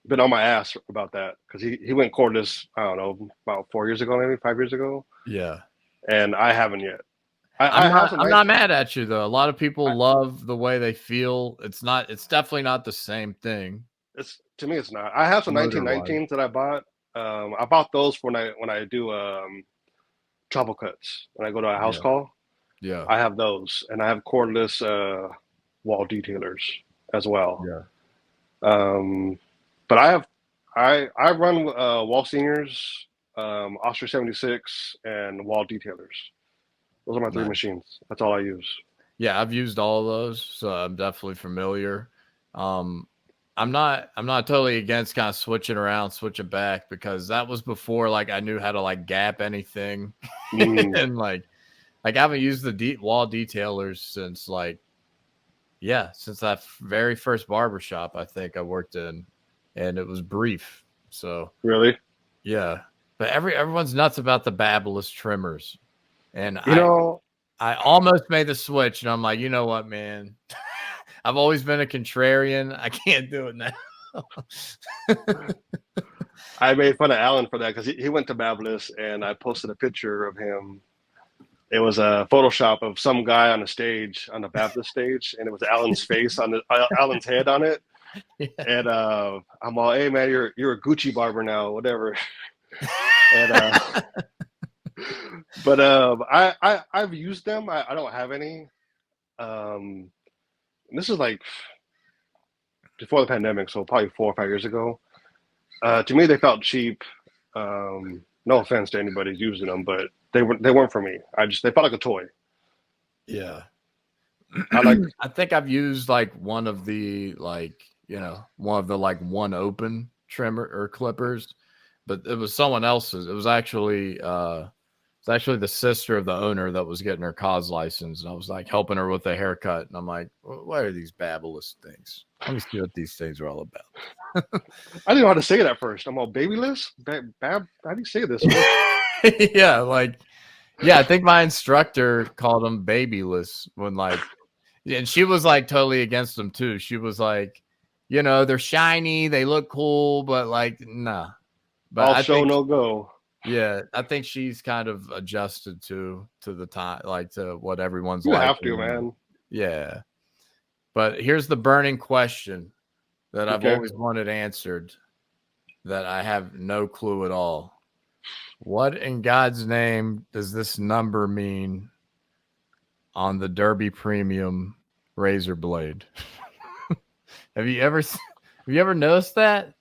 been on my ass about that because he went cordless. I don't know, about 4 years ago, maybe 5 years ago. Yeah, and I haven't yet. I'm not mad at you though. A lot of people love the way they feel. It's definitely not the same thing. To me, it's not. I have some 1919s that I bought. I bought those when I do trouble cuts. When I go to a house call, yeah, I have those, and I have cordless wall detailers as well. Yeah. But I run wall seniors, Oster 76, and wall detailers. Those are my three machines. That's all I use. Yeah, I've used all of those, so I'm definitely familiar. I'm not totally against kind of switching back because that was before like I knew how to like gap anything. And like I haven't used the wall detailers since since that very first barbershop I think I worked in, and it was brief. So really, yeah. But everyone's nuts about the Babyliss trimmers, and I almost made the switch, and I'm like, you know what, man. I've always been a contrarian. I can't do it now. I made fun of Alan for that because he went to Babyliss, and I posted a picture of him. It was a Photoshop of some guy on the stage, on the Babyliss stage, and it was Alan's face on Alan's head on it. Yeah. And I'm all, hey man, you're a Gucci barber now, whatever. And but I've used them. I don't have any. This is like before the pandemic, so probably 4 or 5 years ago. To me, they felt cheap. No offense to anybody using them, but they weren't for me. They felt like a toy. Yeah, I think I've used like one of the one open trimmer or clippers, but it was someone else's. It was actually the sister of the owner that was getting her cause license, and I was like helping her with a haircut, and I'm like, what are these Babyliss things? Let me see what these things are all about. I didn't know how to say it at first. I'm all Babyliss? How do you say this? Yeah, I think my instructor called them Babyliss and she was like totally against them too. She was like, they're shiny, they look cool, but like, nah. But All show, no go. Yeah, I think she's kind of adjusted to the time, like to what everyone's you like. You have to, man. Yeah. But here's the burning question that I've always wanted answered that I have no clue at all. What in God's name does this number mean on the Derby Premium razor blade? Have you ever noticed that?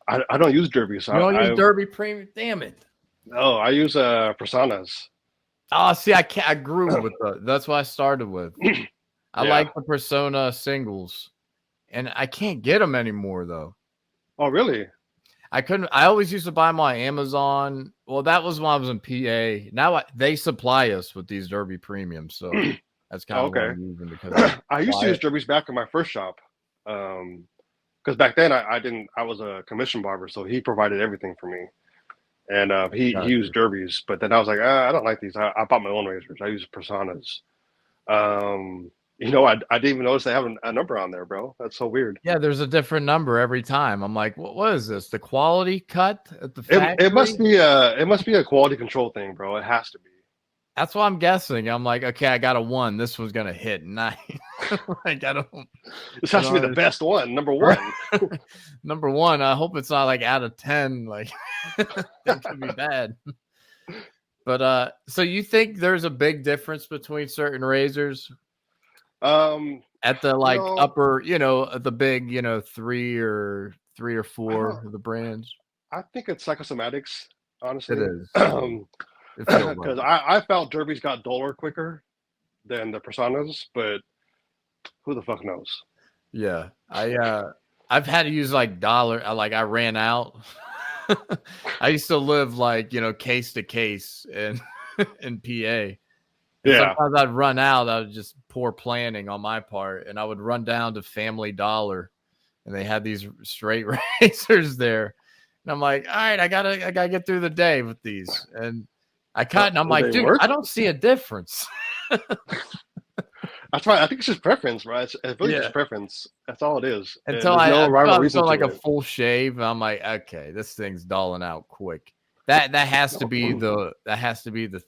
I don't use Derby, so you don't use Derby Premium. Damn it! No, I use Personas. Oh, see, I grew with that's what I started with. I like the Persona singles, and I can't get them anymore though. Oh, really? I always used to buy them on Amazon. Well, that was when I was in PA. Now they supply us with these Derby Premiums, so that's kind of what I'm using because I used to use Derbys back in my first shop. Because back then I was a commission barber, so he provided everything for me. and he Gotcha. used derbies. But then I was like, I don't like these. I bought my own razors. I use Personas. I didn't even notice they have a number on there, bro. That's so weird. Yeah, there's a different number every time. I'm like, what is this? The quality cut at the factory? It must be a quality control thing, bro. It has to be. That's what I'm guessing. I'm like, okay, I got a 1. This one's gonna hit 9. Like, I don't. This has to be the best one, number 1. Number 1. I hope it's not like out of 10. Like, that could be bad. But so you think there's a big difference between certain razors? At the like upper, the big, 3 or 4 of the brands. I think it's psychosomatics, honestly. It is. Because I felt derbies got duller quicker than the Personas, but who the fuck knows? Yeah, I've had to use like dollar. I ran out. I used to live like case to case in PA. Yeah. Sometimes I'd run out. I was just poor planning on my part, and I would run down to Family Dollar, and they had these straight razors there, and I'm like, all right, I gotta get through the day with these, and I cut, and I'm like, dude, I don't see a difference. That's right. I think it's just preference, right? It's really just preference. That's all it is. Until I feel like a full shave, I'm like, okay, this thing's dulling out quick. That has to be the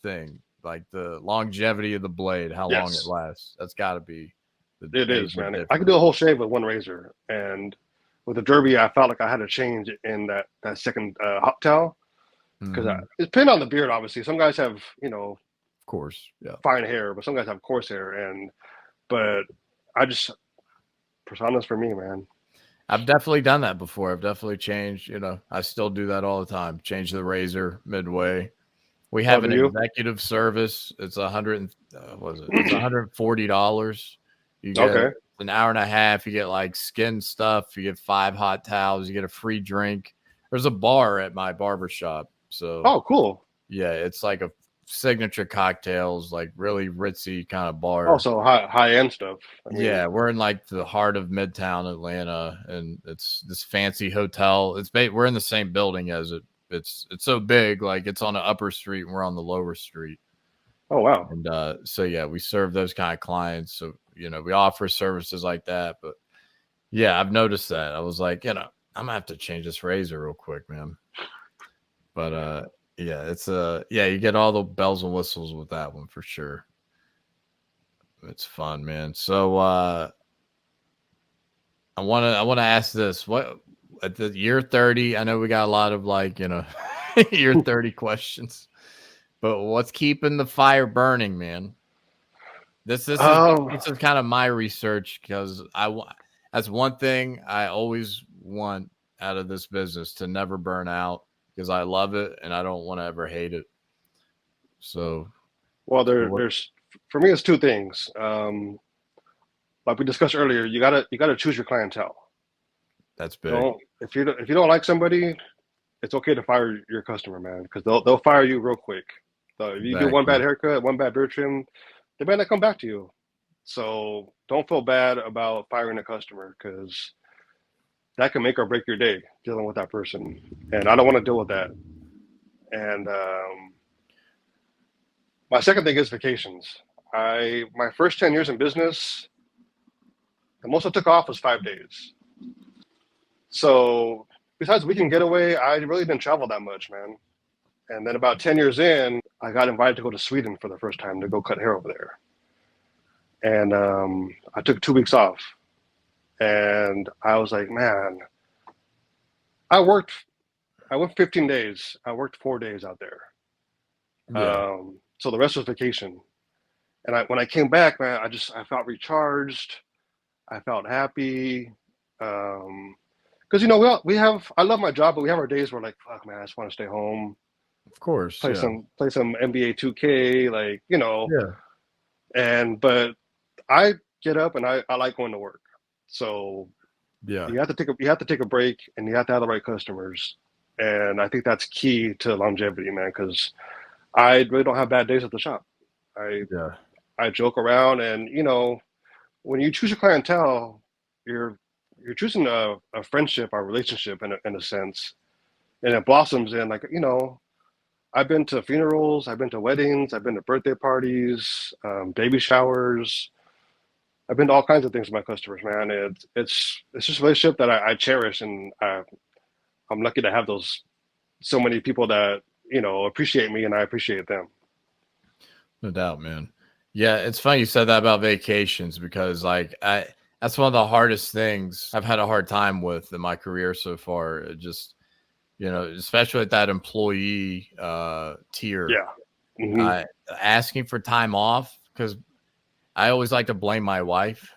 thing. Like the longevity of the blade, how long it lasts. That's got to be. It is, man. I could do a whole shave with one razor, and with the derby, I felt like I had to change in that second hop tail because it depends on the beard. Obviously, some guys have of course, fine hair, but some guys have coarse hair, but I just Personas for me, man. I've definitely done that before. I've definitely changed. I still do that all the time. Change the razor midway. We have an executive service. It's $140. You get an hour and a half. You get like skin stuff. You get 5 hot towels. You get a free drink. There's a bar at my barbershop. So cool. Yeah, it's like a signature cocktails, like really ritzy kind of bar. Also high end stuff. Yeah, we're in like the heart of Midtown Atlanta, and it's this fancy hotel. We're in the same building as it. It's so big, like it's on the upper street and we're on the lower street. Oh wow. And so yeah, we serve those kind of clients. So we offer services like that. But yeah, I've noticed that. I was like, I'm gonna have to change this razor real quick, man. But yeah, it's you get all the bells and whistles with that one for sure. It's fun, man. So I wanna ask this. What at the year 30, I know we got a lot of year 30 questions, but what's keeping the fire burning, man? This is kind of my research because that's one thing I always want out of this business, to never burn out, because I love it and I don't want to ever hate it. So, well, there's for me, it's 2 things. Like we discussed earlier, you gotta choose your clientele. That's big. If you don't like somebody, it's okay to fire your customer, man, because they'll fire you real quick. So if you get one bad haircut, one bad beard trim, they might not come back to you. So don't feel bad about firing a customer, because that can make or break your day dealing with that person, and I don't want to deal with that. And my second thing is vacations. My first 10 years in business, the most I took off was 5 days. So besides weekend getaway, I really didn't travel that much, man. And then about 10 years in, I got invited to go to Sweden for the first time to go cut hair over there. And I took 2 weeks off. And I was like, man, I went 15 days. I worked 4 days out there. Yeah. So the rest was vacation. And when I came back, man, I felt recharged. I felt happy. Because I love my job, but we have our days where like, fuck, man, I just want to stay home. Of course, play some NBA 2K, Yeah. But I get up and I like going to work. So yeah, you have to take a break, and you have to have the right customers. And I think that's key to longevity, man. Because I really don't have bad days at the shop. I joke around, and when you choose your clientele, you're choosing a friendship or relationship in a sense, and it blossoms in I've been to funerals, I've been to weddings, I've been to birthday parties, baby showers. I've been to all kinds of things with my customers, man. It's just a relationship that I cherish, and I'm lucky to have so many people that appreciate me, and I appreciate them. No doubt, man. Yeah, it's funny you said that about vacations, because like that's one of the hardest things I've had a hard time with in my career so far. It just, especially at that employee tier. Yeah. Mm-hmm. Asking for time off, because I always like to blame my wife.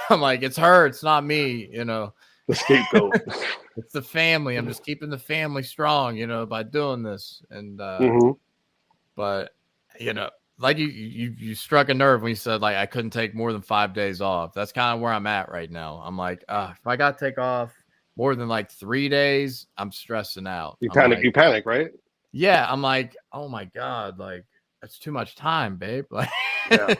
I'm like, it's her, it's not me, The scapegoat. It's the family. I'm just keeping the family strong, by doing this. And but like you struck a nerve when you said like I couldn't take more than 5 days off. That's kind of where I'm at right now. I'm like, if I got to take off more than like 3 days, I'm stressing out. You panic, right? Yeah, I'm like, oh my God, like that's too much time, babe. Like, yeah.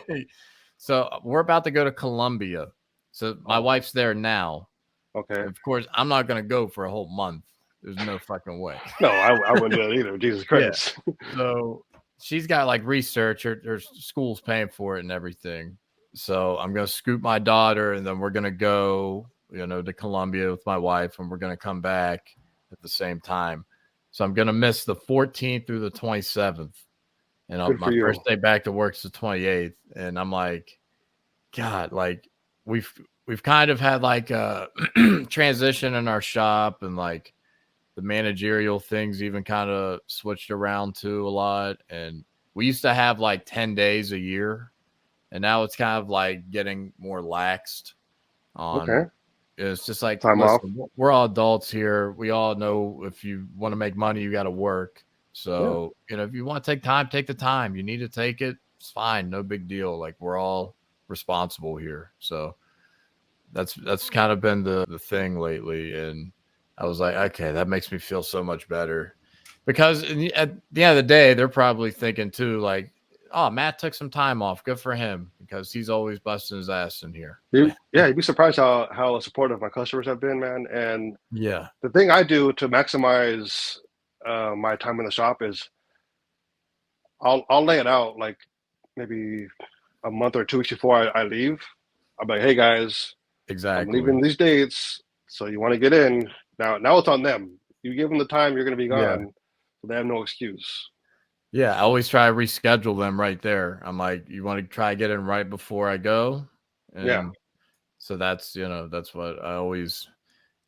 So we're about to go to Colombia. So my wife's there now. Okay. Of course, I'm not going to go for a whole month. There's no fucking way. No, I wouldn't do that either. Jesus Christ. Yeah. So she's got like research. Her school's paying for it and everything. So I'm going to scoop my daughter, and then we're going to go, to Colombia with my wife, and we're going to come back at the same time. So I'm going to miss the 14th through the 27th. And my first day back to work is the 28th. And I'm like, God, like we've kind of had like a transition in our shop, and like the managerial things even kind of switched around too a lot. And we used to have like 10 days a year, and now it's kind of like getting more laxed on. Okay. It's just like, time off. We're all adults here. We all know if you want to make money, you got to work. So, if you want to take time, take the time. You need to take it. It's fine. No big deal. Like we're all responsible here. So that's kind of been the thing lately. And I was like, okay, that makes me feel so much better, because at the end of the day, they're probably thinking too, like, oh, Matt took some time off. Good for him, because he's always busting his ass in here. You'd be surprised how supportive my customers have been, man. And yeah, the thing I do to maximize my time in the shop is I'll lay it out like maybe a month or 2 weeks before I leave. I'm like, hey guys, exactly, I'm leaving these dates, so you want to get in now. It's on them. You give them the time, you're going to be gone, so they have no excuse. Yeah, I always try to reschedule them right there. I'm like, you want to try to get in right before I go? And so that's that's what I always.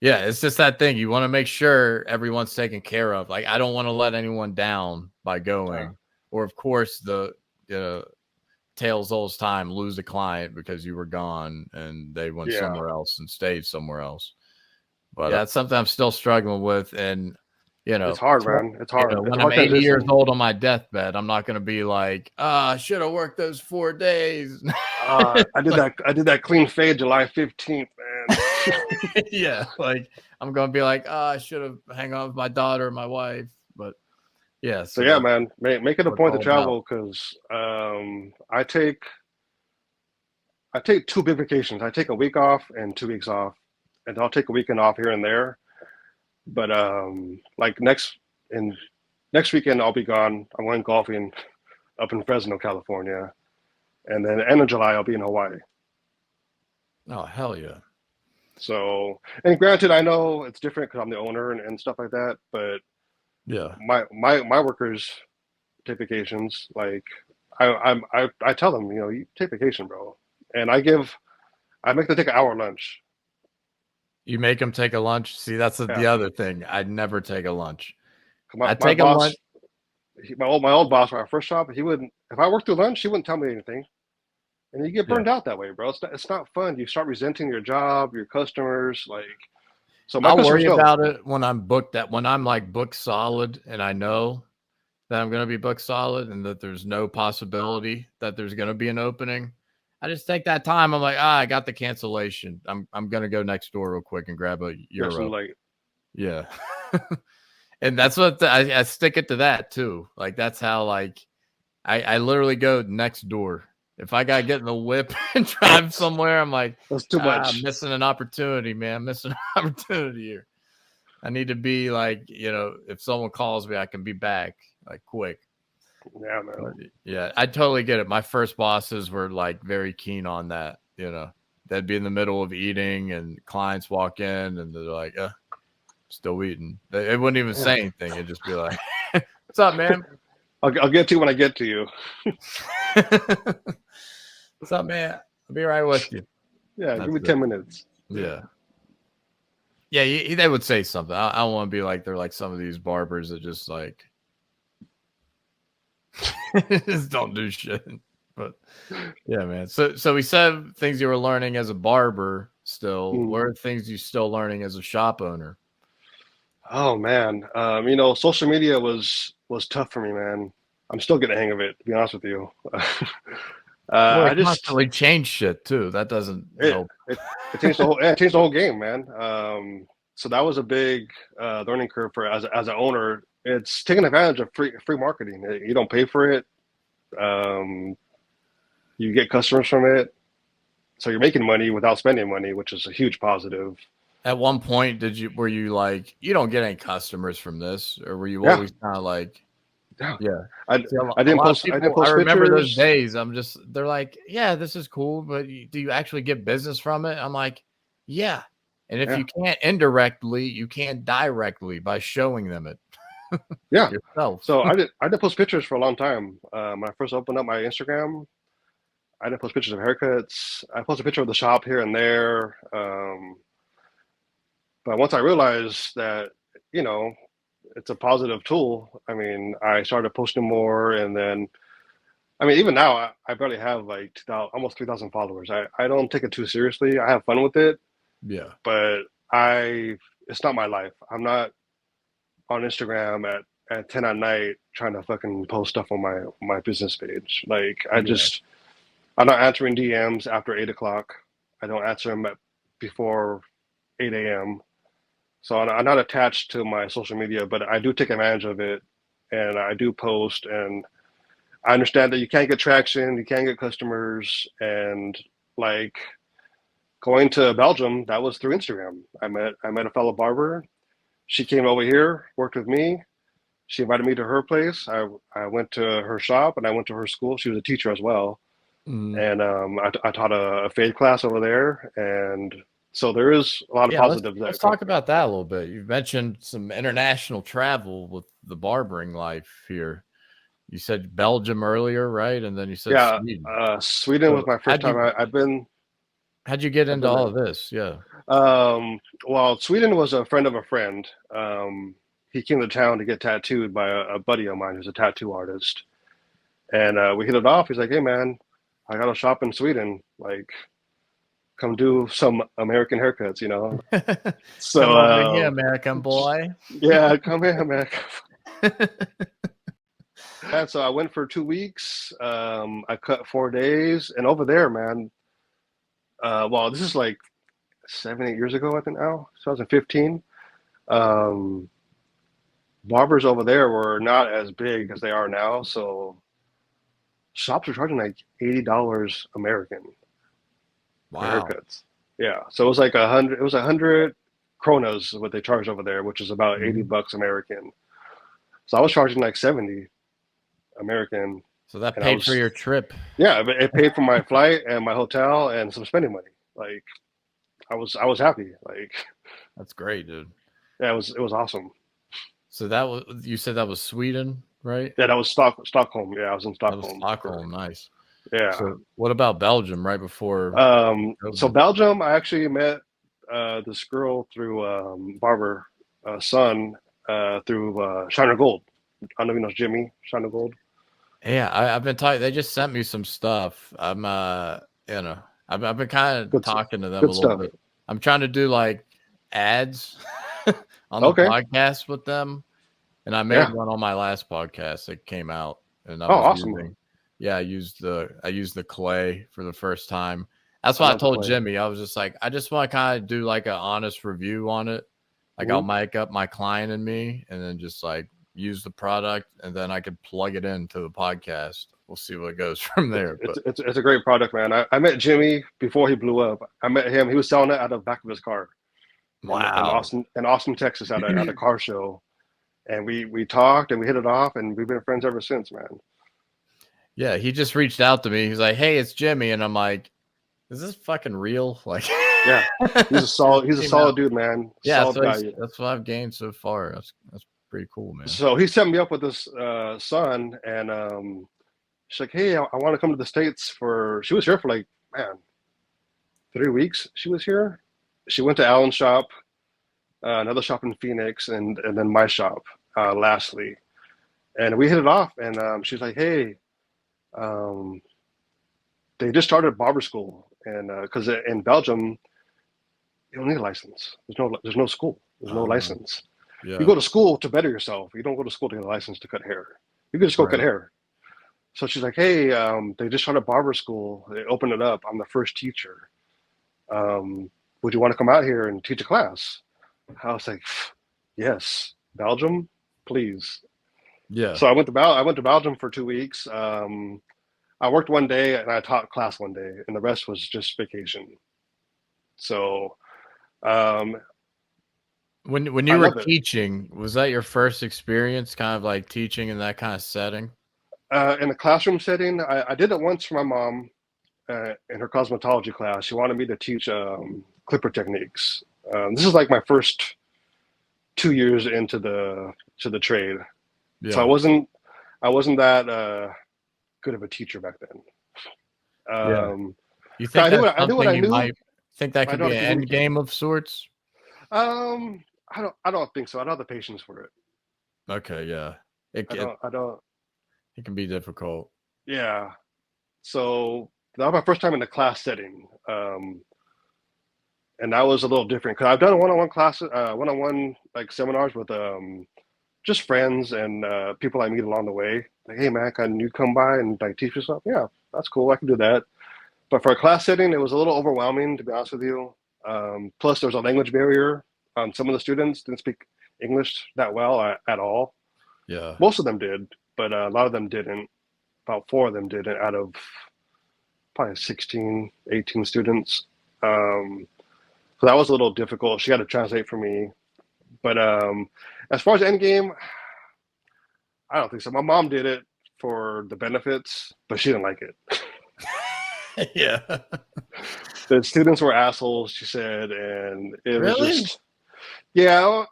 Yeah, it's just that thing. You want to make sure everyone's taken care of. Like, I don't want to let anyone down by going. Or, of course, the Tails Old's time, lose a client because you were gone and they went somewhere else and stayed somewhere else. But that's something I'm still struggling with. And, it's hard, man. It's hard. When I'm 80 years old on my deathbed, I'm not going to be like, I should have worked those 4 days. I did that clean fade July 15th, man. Yeah, like I'm gonna be like, I should have hung out with my daughter and my wife. But yeah, so yeah, man, make it a point to travel, because I take 2 big vacations. I take a week off and 2 weeks off, and I'll take a weekend off here and there. But like next weekend I'll be gone. I'm going golfing up in Fresno, California, and then end of July I'll be in Hawaii. Oh, hell yeah. So, and granted, I know it's different because I'm the owner and stuff like that, but yeah, my workers take vacations. Like I tell them, you take vacation, bro, and I make them take an hour lunch. You make them take a lunch? See, that's the other thing. I'd never take a lunch. I take a lunch. My old boss, my first job, he wouldn't. If I worked through lunch, he wouldn't tell me anything. And you get burned out that way, bro. It's not fun. You start resenting your job, your customers. Like, so I'll worry about it when I'm booked. When I'm like booked solid, and I know that I'm going to be booked solid, and that there's no possibility that there's going to be an opening. I just take that time. I'm like, I got the cancellation. I'm going to go next door real quick and grab a euro. Yeah, and that's what I stick it to that too. Like that's how I literally go next door. If I gotta get in the whip and drive somewhere, I'm like, that's too much. I'm missing an opportunity, man. I'm missing an opportunity here. I need to be like, if someone calls me, I can be back. like quick. Yeah, man. But, yeah, I totally get it. My first bosses were like very keen on that. They'd be in the middle of eating, and clients walk in, and they're like, "Still eating." They wouldn't even say anything. It'd just be like, "What's up, man?" I'll get to you when I get to you. What's up, man? I'll be right with you. Yeah, give me 10 minutes. Yeah. Yeah, they would say something. I don't want to be like they're like some of these barbers that just like just don't do shit. But yeah, man. So we said things you were learning as a barber still. What are things you still learning as a shop owner? Oh man. Social media was tough for me, man. I'm still getting the hang of it, to be honest with you. I just constantly change shit too. That doesn't help. It changed the whole game, man. So that was a big learning curve for as an owner. It's taking advantage of free marketing. You don't pay for it. You get customers from it, so you're making money without spending money, which is a huge positive. At one point, were you like, you don't get any customers from this, or were you always kind of like, yeah? I didn't post. I remember those days. They're like, yeah, this is cool, but do you actually get business from it? I'm like, yeah. And if you can't indirectly, you can directly by showing them it. Yourself. So I didn't post pictures for a long time. When I first opened up my Instagram, I didn't post pictures of haircuts. I posted a picture of the shop here and there. But once I realized that, it's a positive tool, I started posting more. And then, even now, I barely have like almost 3,000 followers. I don't take it too seriously. I have fun with it. Yeah. But it's not my life. I'm not on Instagram at 10 at night trying to fucking post stuff on my business page. Like, I'm not answering DMs after 8 o'clock. I don't answer them before 8 a.m. So I'm not attached to my social media, but I do take advantage of it, and I do post, and I understand that you can't get traction, you can't get customers, and like going to Belgium, that was through Instagram. I met a fellow barber. She came over here, worked with me. She invited me to her place. I went to her shop, and I went to her school. She was a teacher as well. And I taught a fade class over there, and so there is a lot of positives. Let's talk about that a little bit. You've mentioned some international travel with the barbering life here. You said Belgium earlier, right? And then you said Sweden. Sweden was my first time. I've been. How'd you get into all of this? Yeah. Well, Sweden was a friend of a friend. He came to town to get tattooed by a buddy of mine who's a tattoo artist, and we hit it off. He's like, "Hey, man, I got a shop in Sweden. Like, come do some American haircuts, So, come over here, American boy. Yeah, come here, America. And so I went for 2 weeks. I cut 4 days, and over there, man. Well, this is like 7-8 years ago, I think now, 2015. Barbers over there were not as big as they are now, so shops are charging like $80 American. Wow. Haircuts. Yeah. So it was like 100. It was 100 kronas what they charged over there, which is about $80 American. So I was charging like 70 American. So that paid for your trip. Yeah, but it paid for my flight and my hotel and some spending money. Like, I was happy. Like, that's great, dude. Yeah, it was awesome. So you said that was Sweden, right? Yeah, that was Stockholm. Yeah, I was in Stockholm. Stockholm, nice. Yeah. So what about Belgium right before? So Belgium, I actually met this girl through Barber son through Shiner Gold. I don't know if you know Jimmy Shiner Gold. Yeah, I've been talking. They just sent me some stuff. I've been kind of talking to them a little bit. I'm trying to do like ads on the podcast with them, and I made one on my last podcast that came out. And awesome. I used the clay for the first time. That's why I told Jimmy. I was just like, I just want to kind of do like an honest review on it. Like I'll mic up my client and me, and then just like use the product, and then I could plug it into the podcast. We'll see what goes from there. It's a great product, man. I met Jimmy before he blew up. I met him. He was selling it out of the back of his car. Wow. In Austin, Texas, at a car show. and we talked and we hit it off, and we've been friends ever since, man. Yeah, he just reached out to me. He's like, "Hey, it's Jimmy," and I'm like, "Is this fucking real?" Like, Yeah, he's a solid dude, man. Yeah, solid guy. that's what I've gained so far. That's pretty cool, man. So he set me up with this son, and she's like, "Hey, I want to come to the States for." She was here for like, man, 3 weeks. She was here. She went to Alan's shop, another shop in Phoenix, and then my shop, lastly. And we hit it off. And she's like, "Hey, they just started barber school, and because in Belgium, you don't need a license. There's no school. There's no license. Yeah. You go to school to better yourself. You don't go to school to get a license to cut hair. You can just go cut hair." So she's like, "Hey, they just started barber school. They opened it up. I'm the first teacher. Would you want to come out here and teach a class?" I was like, "Yes, Belgium, please." Yeah. So I went to Belgium for 2 weeks. I worked one day and I taught class one day, and the rest was just vacation. So, when you were teaching, was that your first experience, kind of like teaching in that kind of setting? In a classroom setting, I did it once for my mom in her cosmetology class. She wanted me to teach clipper techniques. This is like my first 2 years into the trade. Yeah. So I wasn't that good of a teacher back then. You think I knew what I knew. Might think that could be an end game of sorts? I don't think so. I don't have the patience for it. Okay, yeah. I don't. It can be difficult. Yeah. So that was my first time in a class setting, and that was a little different because I've done one-on-one classes, one-on-one like seminars with just friends and people I meet along the way. Like, "Hey man, can you come by and like teach me something?" Yeah, that's cool. I can do that. But for a class setting, it was a little overwhelming, to be honest with you. Plus, there was a language barrier. Some of the students didn't speak English that well at all. Yeah. Most of them did, but a lot of them didn't. About 4 of them didn't out of probably 16, 18 students. So that was a little difficult. She had to translate for me. But as far as endgame, I don't think so. My mom did it for the benefits, but she didn't like it. Yeah. The students were assholes, she said, and it Really? was just, yeah.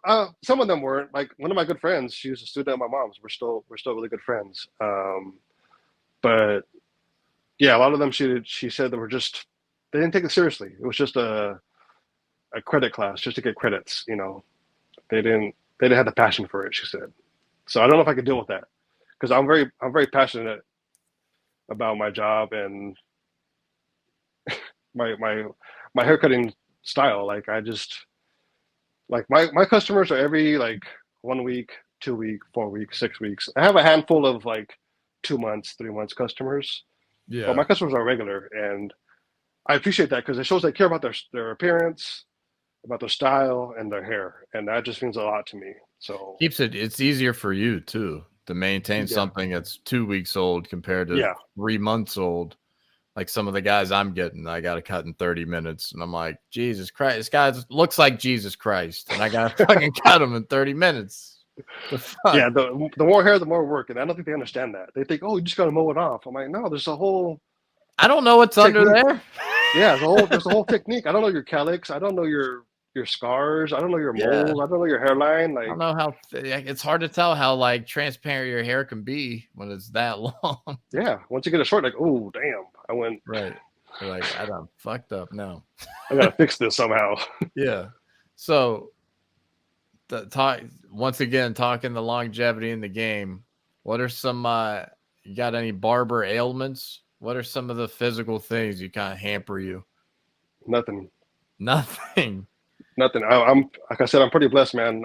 Some of them weren't. Like one of my good friends, she was a student at my mom's. We're still really good friends. But yeah, a lot of them, she said, they didn't take it seriously. It was just a credit class, just to get credits. You know, they didn't have the passion for it, she said. So I don't know if I could deal with that, because I'm very passionate about my job and my haircutting style. Like I just like my customers are every like 1 week, 2 week, 4 weeks, 6 weeks. I have a handful of like 2 months, 3 months customers. Yeah. But my customers are regular, and I appreciate that because it shows they care about their appearance, about their style, and their hair, and that just means a lot to me. So It's easier for you too to maintain something that's 2 weeks old compared to 3 months old. Like some of the guys I'm getting, I got to cut in 30 minutes, and I'm like, Jesus Christ, this guy looks like Jesus Christ, and I got to fucking cut him in 30 minutes. Yeah, the more hair, the more work, and I don't think they understand that. They think, oh, you just got to mow it off. I'm like, no, there's a whole. I don't know what's technique. under there. Yeah, there's a whole technique. I don't know your calyx. I don't know your scars. I don't know your moles. I don't know your hairline. Like, I don't know how it's hard to tell how like transparent your hair can be when it's that long. Yeah, once you get it short, like, oh damn, I went right. You're like, I done fucked up now. I gotta fix this somehow. Yeah. So once again, talking the longevity in the game. What are some you got any barber ailments? What are some of the physical things you kind of hamper you? Nothing. Nothing. I'm like I said, I'm pretty blessed, man.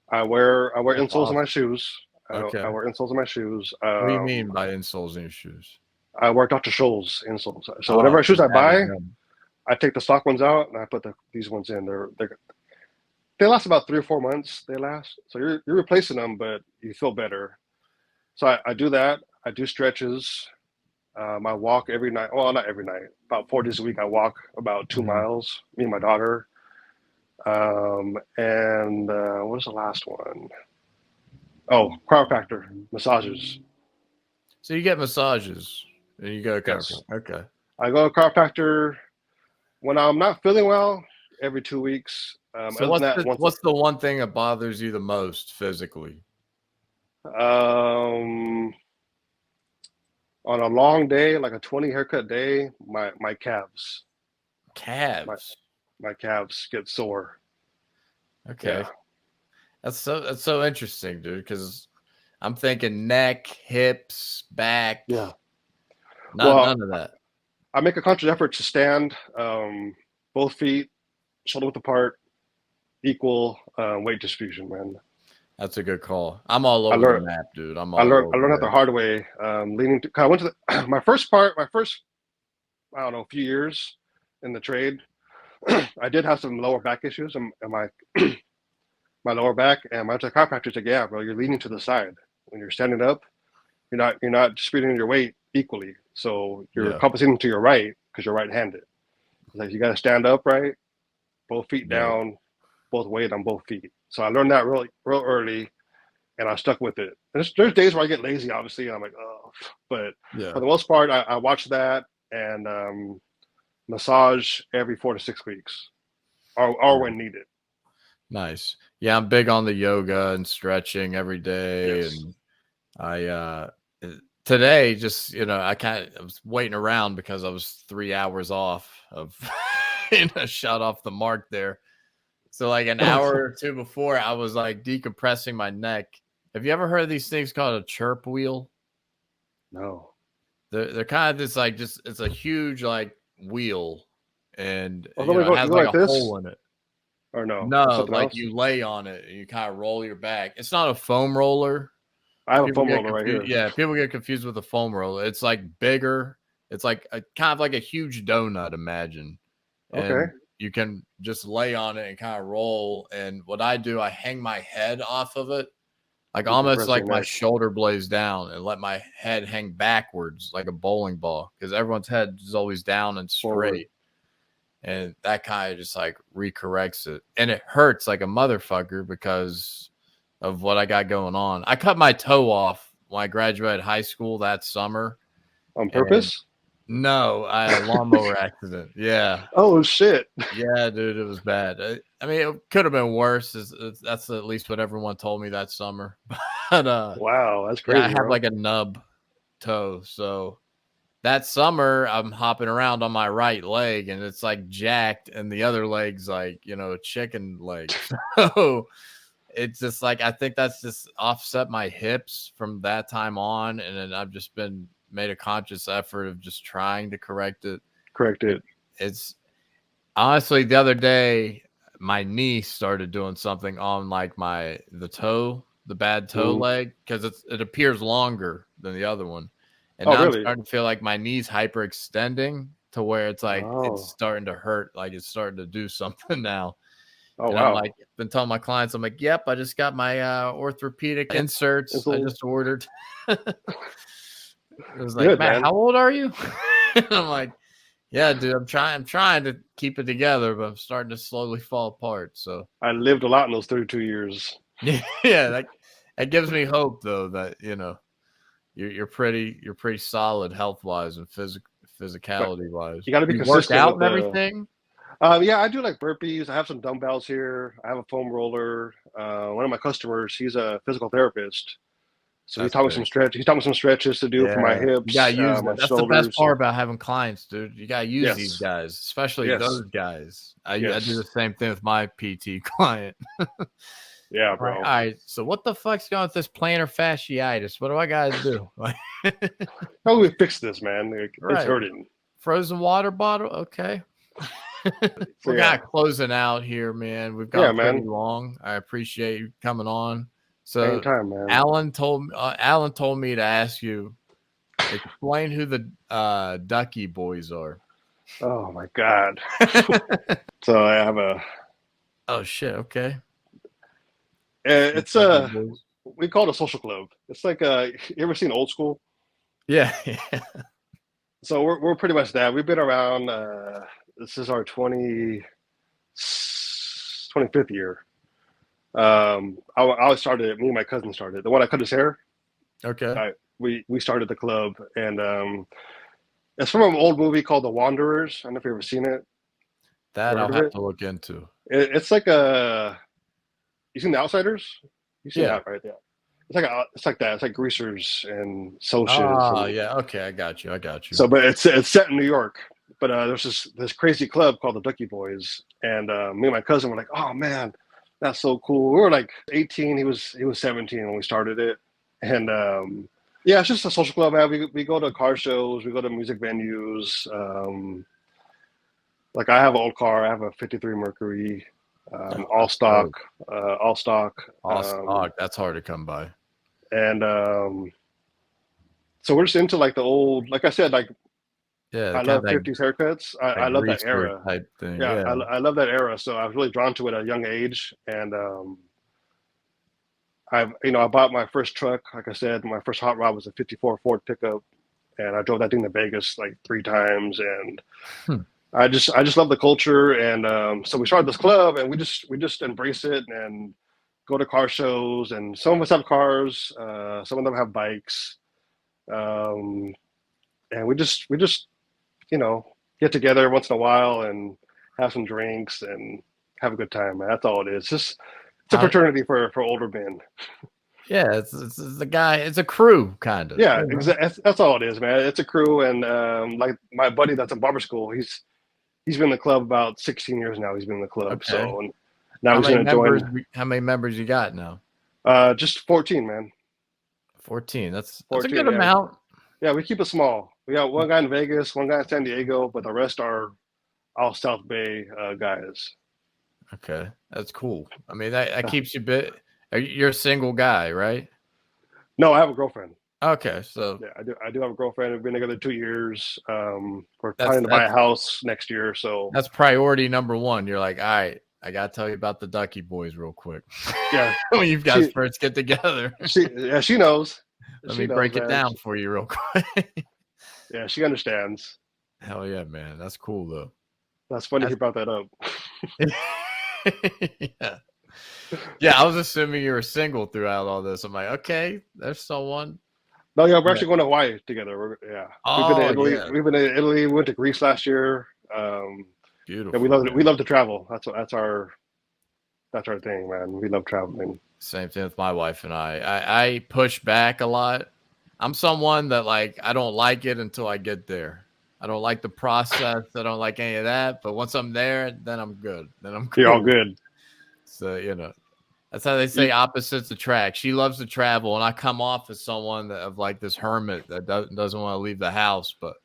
I wear insoles in my shoes. I wear insoles in my shoes. What do you mean by insoles in your shoes? I wear Dr. Scholl's insoles. So whatever shoes I buy, I take the stock ones out and I put these ones in. They last about 3 or 4 months. They last. So you're replacing them, but you feel better. So I do that. I do stretches. I walk every night. Well, not every night. About 4 days a week, I walk about 2 miles. Me and my daughter. And what was the last one? Oh, chiropractor, massages. So you get massages and you go to Yes. chiropractor. Okay. I go to chiropractor when I'm not feeling well every 2 weeks. So what's the one thing that bothers you the most physically? On a long day, like a 20 haircut day, my calves. Calves. My calves get sore. Okay. Yeah. That's so interesting, dude, because I'm thinking neck, hips, back. Yeah. None of that. I make a conscious effort to stand both feet shoulder width apart, equal weight distribution, man. That's a good call. I'm all over the map, dude. I learned that the hard way. Leaning to, I went to my first, I don't know, few years in the trade. I did have some lower back issues in my my lower back, and my chiropractor said, "Yeah, bro, you're leaning to the side when you're standing up. You're not distributing your weight equally, so you're compensating to your right because you're right-handed. Like you got to stand up right, both feet down, both weight on both feet." So I learned that real early, and I stuck with it. And there's days where I get lazy, obviously, and I'm like, oh, but for the most part, I watch that and massage every 4 to 6 weeks, or when needed. Nice. Yeah, I'm big on the yoga and stretching every day. Yes. And I today just, I was waiting around because I was 3 hours off of shot off the mark there. So like an hour or two before, I was like decompressing my neck. Have you ever heard of these things called a chirp wheel? No. They're kind of this like it's a huge like wheel, and it has like like a this? hole in it. Or no? No, like else? You lay on it and you kind of roll your back. It's not a foam roller. I have a foam roller right here. Yeah, people get confused with a foam roller. It's like bigger. It's like kind of like a huge donut, imagine. And okay. You can just lay on it and kind of roll. And what I do, I hang my head off of it, like almost like my shoulder blades down, and let my head hang backwards like a bowling ball, because everyone's head is always down and straight. Forward. And that kind of just like recorrects it. And it hurts like a motherfucker because of what I got going on. I cut my toe off when I graduated high school that summer. On purpose? No, I had a lawnmower accident. Yeah. Oh, shit. Yeah, dude, it was bad. I mean, it could have been worse. That's at least what everyone told me that summer. But wow, that's crazy. Yeah, I have like a nub toe. So that summer, I'm hopping around on my right leg, and it's like jacked, and the other leg's like, a chicken leg. So it's just like, I think that's just offset my hips from that time on. And then I've just made a conscious effort of just trying to correct it. It's honestly, the other day, my knee started doing something on like the bad toe leg, because it appears longer than the other one. And now really? I'm starting to feel like my knee's hyperextending to where it's like it's starting to hurt, like it's starting to do something now. Oh, and wow. I'm like, been telling my clients, I'm like, yep, I just got my orthopedic inserts. I just ordered. It was like, man, how old are you? And I'm like, yeah, dude, I'm trying to keep it together, but I'm starting to slowly fall apart. So I lived a lot in those 32 years. Yeah, that gives me hope though, that you're pretty solid health wise and physicality wise. You got to be consistent. Work out and everything. Yeah, I do like burpees. I have some dumbbells here. I have a foam roller. One of my customers, he's a physical therapist, so he taught me some stretch. He taught me some stretches to do for my hips. You gotta use my That's shoulders. the best part about having clients, dude. You gotta use these guys, especially those guys. I do the same thing with my PT client. Yeah, bro. All right. So what the fuck's going with this plantar fasciitis? What do I gotta do? How do we fix this, man? It's hurting. Frozen water bottle. Okay. We're kind of closing out here, man. We've got pretty long. I appreciate you coming on. So, anytime, man. Alan told me to ask you, explain who the Duckie Boys are. Oh my God. So I have a. Oh shit. Okay. It's we call it a social club. It's like you ever seen Old School? Yeah. So we're pretty much that. We've been around. This is our 20th 25th year. I started it. Me and my cousin started it. The one I cut his hair. Okay. We started the club, and it's from an old movie called The Wanderers. I don't know if you've ever seen it. That Heard I'll of have it? to look into. It's like a. You seen The Outsiders? You seen Yeah. that, right? Yeah. It's like that. It's like greasers and socials. Oh, and, yeah. Okay, I got you. So, but it's set in New York. But there's this crazy club called the Duckie Boys, and me and my cousin were like, "Oh man, that's so cool." We were like 18. He was 17 when we started it, and yeah, it's just a social club, man. We go to car shows, we go to music venues. Like I have an old car. I have a '53 Mercury, all stock, all stock. All stock. That's hard to come by. And so we're just into like the old, like I said, like Yeah, I love 50s haircuts. I love that greaser era. type thing. Yeah, Yeah. I love that era. So I was really drawn to it at a young age. And I bought my first truck. Like I said, my first hot rod was a '54 Ford pickup, and I drove that thing to Vegas like 3 times. And I just love the culture. And so we started this club, and we just embrace it and go to car shows. And some of us have cars, some of them have bikes, and we just get together once in a while and have some drinks and have a good time, man. That's all it is. It's a fraternity for older men. Yeah, it's the guy. It's a crew, kind of. Yeah, exactly. That's all it is, man. It's a crew, and like my buddy that's in barber school, he's been in the club about 16 years now. He's been in the club, Okay. so and now he's going to join. How many members you got now? Just 14, man. 14. That's 14, a good yeah. amount. Yeah, we keep it small. We got one guy in Vegas, one guy in San Diego, but the rest are all South Bay guys. Okay, that's cool. I mean, that keeps you bit. You're a single guy, right? No, I have a girlfriend. Okay, so yeah, I do have a girlfriend. We've been together 2 years. We're planning to buy a house next year, so that's priority number one. You're like, all right, I gotta tell you about the Duckie Boys real quick. Yeah, when you guys first get together. She knows. Let me break it down for you real quick. Yeah, she understands. Hell yeah, man, that's cool though. That's funny you brought that up. Yeah, I was assuming you were single throughout all this. I'm like, okay, there's someone. No, yeah, we're actually going to Hawaii together. Oh, we've been to Italy. yeah. We've been to Italy. We went to Greece last year. Beautiful. Yeah, we love to travel. That's our thing, man. We love traveling. Same thing with my wife and I push back a lot. I'm someone that like I don't like it until I get there. I don't like the process. I don't like any of that. But once I'm there, then I'm good. Then I'm cool. You're all good. So that's how they say opposites attract. She loves to travel, and I come off as someone of like this hermit that doesn't want to leave the house. But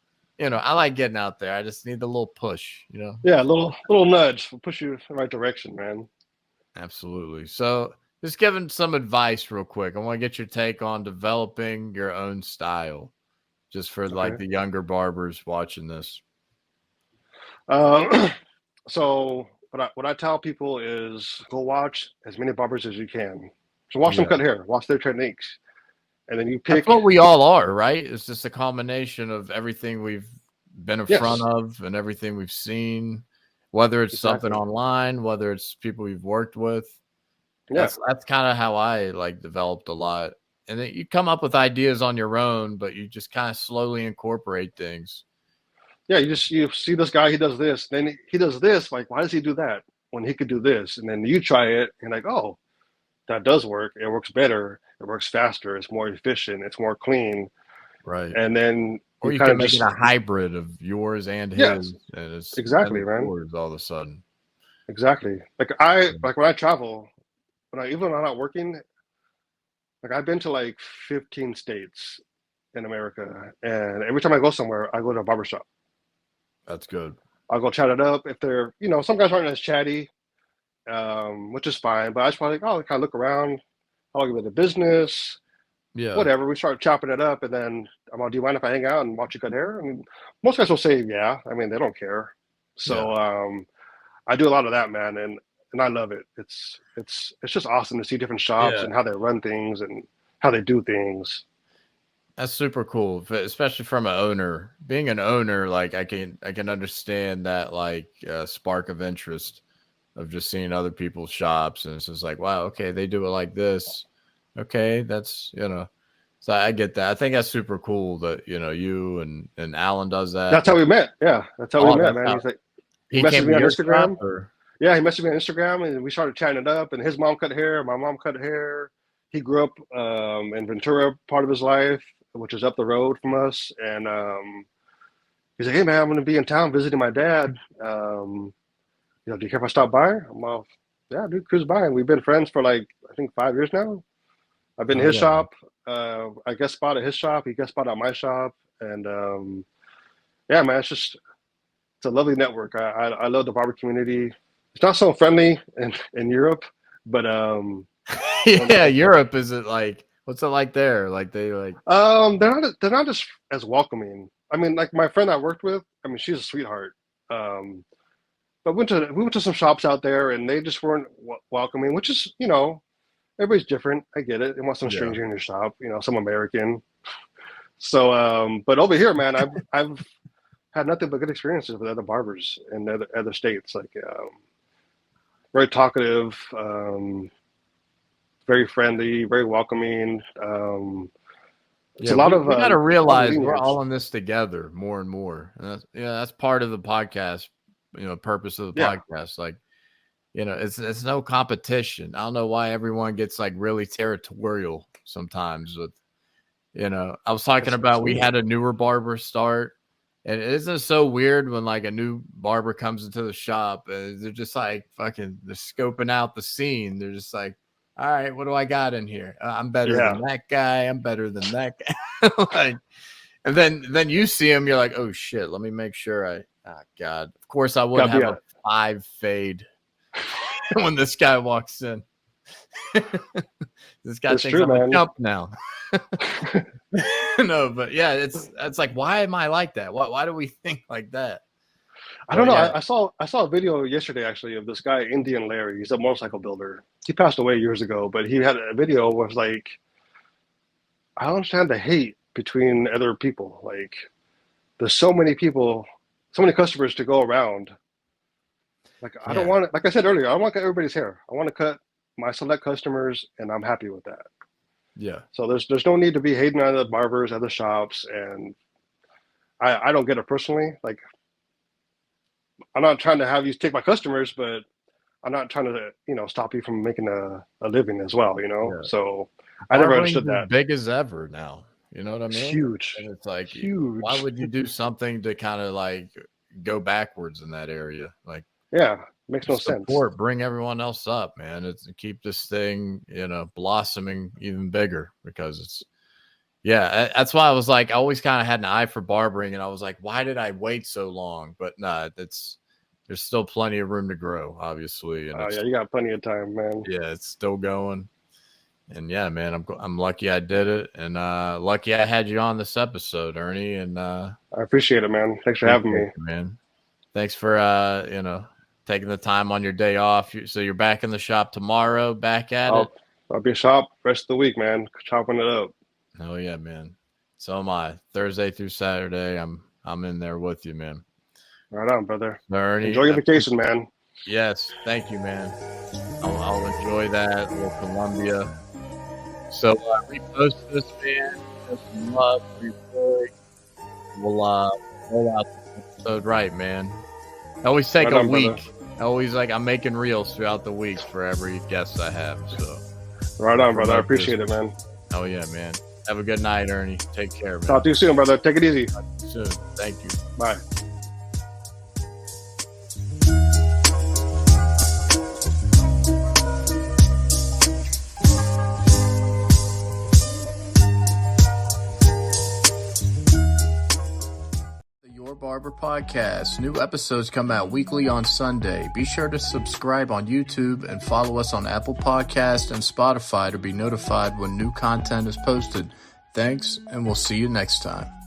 I like getting out there. I just need the little push. Yeah, a little nudge will push you in the right direction, man. Absolutely. So just giving some advice real quick. I want to get your take on developing your own style, just for like the younger barbers watching this. So what I tell people is go watch as many barbers as you can. So watch them cut hair, watch their techniques, and then you pick. That's what we all are, right? It's just a combination of everything we've been in front of and everything we've seen, whether it's something online, whether it's people we've worked with. Yeah, that's kind of how I like developed a lot. And then you come up with ideas on your own, but you just kind of slowly incorporate things. Yeah, you see this guy, he does this, then he does this. Like, why does he do that when he could do this? And then you try it, and like, oh, that does work. It works better. It works faster. It's more efficient. It's more clean. Right. And then or you can make it a hybrid of yours and his. Yes, and it's exactly, man. All of a sudden. Exactly. Like when I travel, even when I'm not working, like I've been to like 15 states in America, and every time I go somewhere, I go to a barbershop. That's good. I'll go chat it up. If they're, some guys aren't as chatty, which is fine. But I just probably kind of look around. I'll give it a business. Yeah. Whatever. We start chopping it up, and then I'm like, do you mind if I hang out and watch you cut hair? And most guys will say, yeah. I mean, they don't care. So I do a lot of that, man, and I love it. It's just awesome to see different shops and how they run things and how they do things. That's super cool, especially from an owner. Being an owner, like I can understand that like spark of interest of just seeing other people's shops, and it's just like, wow, okay, they do it like this. Okay, that's, you know, so I get that. I think that's super cool that, you know, you and Alan does that. That's how we met. Yeah, that's how we met, man. He's like, he messaged came me to on your Instagram. shop, or? Yeah, he messaged me on Instagram, and we started chatting it up. And his mom cut hair, my mom cut hair. He grew up in Ventura part of his life, which is up the road from us. And he's like, "Hey, man, I'm going to be in town visiting my dad. You know, do you care if I stop by?" I'm all, "Yeah, dude, cruise by." And we've been friends for like, I think 5 years now. I've been in his shop. I guest spot at his shop. He guest spot at my shop. And yeah, man, it's a lovely network. I love the barber community. It's not so friendly in Europe, but yeah, Europe, is it like, what's it like there? Like they like they're not as welcoming. I mean, like my friend I worked with, I mean, she's a sweetheart. But we went to some shops out there, and they just weren't welcoming, which is, you know, everybody's different. I get it. They want some stranger in your shop, you know, some American. So but over here, man, I've had nothing but good experiences with other barbers in other states. Like very talkative, very friendly, very welcoming. It's a lot of. We got to realize we're all in this together more and more. And that's part of the podcast. You know, purpose of the podcast. Like, you know, it's no competition. I don't know why everyone gets like really territorial sometimes. With, you know, I was talking about we had a newer barber start. And isn't it so weird when like a new barber comes into the shop and they're just like they're scoping out the scene. They're just like, all right, what do I got in here? I'm better than that guy. I'm better than that guy. Like, and then you see him, you're like, oh shit, let me make sure God. Of course I wouldn't have a 5 fade when this guy walks in. This guy thinks I'm a jump now. No, but yeah, it's like, why am I like that? Why do we think like that? I don't know. Yeah. I saw a video yesterday actually of this guy, Indian Larry. He's a motorcycle builder. He passed away years ago, but he had a video where it was like, I don't understand the hate between other people. Like, there's so many people, so many customers to go around. Like, I don't want it. Like I said earlier, I don't want to cut everybody's hair. I want to cut my select customers, and I'm happy with that. Yeah. So there's no need to be hating on the barbers, other shops, and I don't get it personally. Like, I'm not trying to have you take my customers, but I'm not trying to, you know, stop you from making a living as well, you know. Yeah. So I never understood that. Big as ever now. You know what I mean? It's huge. And it's like, huge. Why would you do something to kind of like go backwards in that area? Like, yeah, makes no sense. Bring everyone else up, man. It's keep this thing, you know, blossoming even bigger, because it's, yeah, that's why I was like, I always kind of had an eye for barbering, and I was like, why did I wait so long? But no, there's still plenty of room to grow, obviously. And yeah, you got plenty of time, man. Yeah, it's still going. And yeah, man, I'm lucky I did it, and lucky I had you on this episode, Ernie. And I appreciate it, man. Thanks for having me, man. Thanks for you know, taking the time on your day off. So you're back in the shop tomorrow, back at it? I'll be shop rest of the week, man. Chopping it up. Oh yeah, man. So am I. Thursday through Saturday, I'm in there with you, man. Right on, brother. Ernie, enjoy your vacation, man. Yes, thank you, man. I'll enjoy that. Little Columbia. So repost this, man. Show some love, replay. We'll roll out this episode right, man. I always take a week. Brother. I always I'm making reels throughout the week for every guest I have. So right on, brother. I appreciate it, man. Oh yeah, man. Have a good night, Ernie. Take care, man. Talk to you soon, brother. Take it easy. Talk to you soon. Thank you. Bye. Barber Podcast. New episodes come out weekly on Sunday. Be sure to subscribe on YouTube and follow us on Apple Podcasts and Spotify to be notified when new content is posted. Thanks, and we'll see you next time.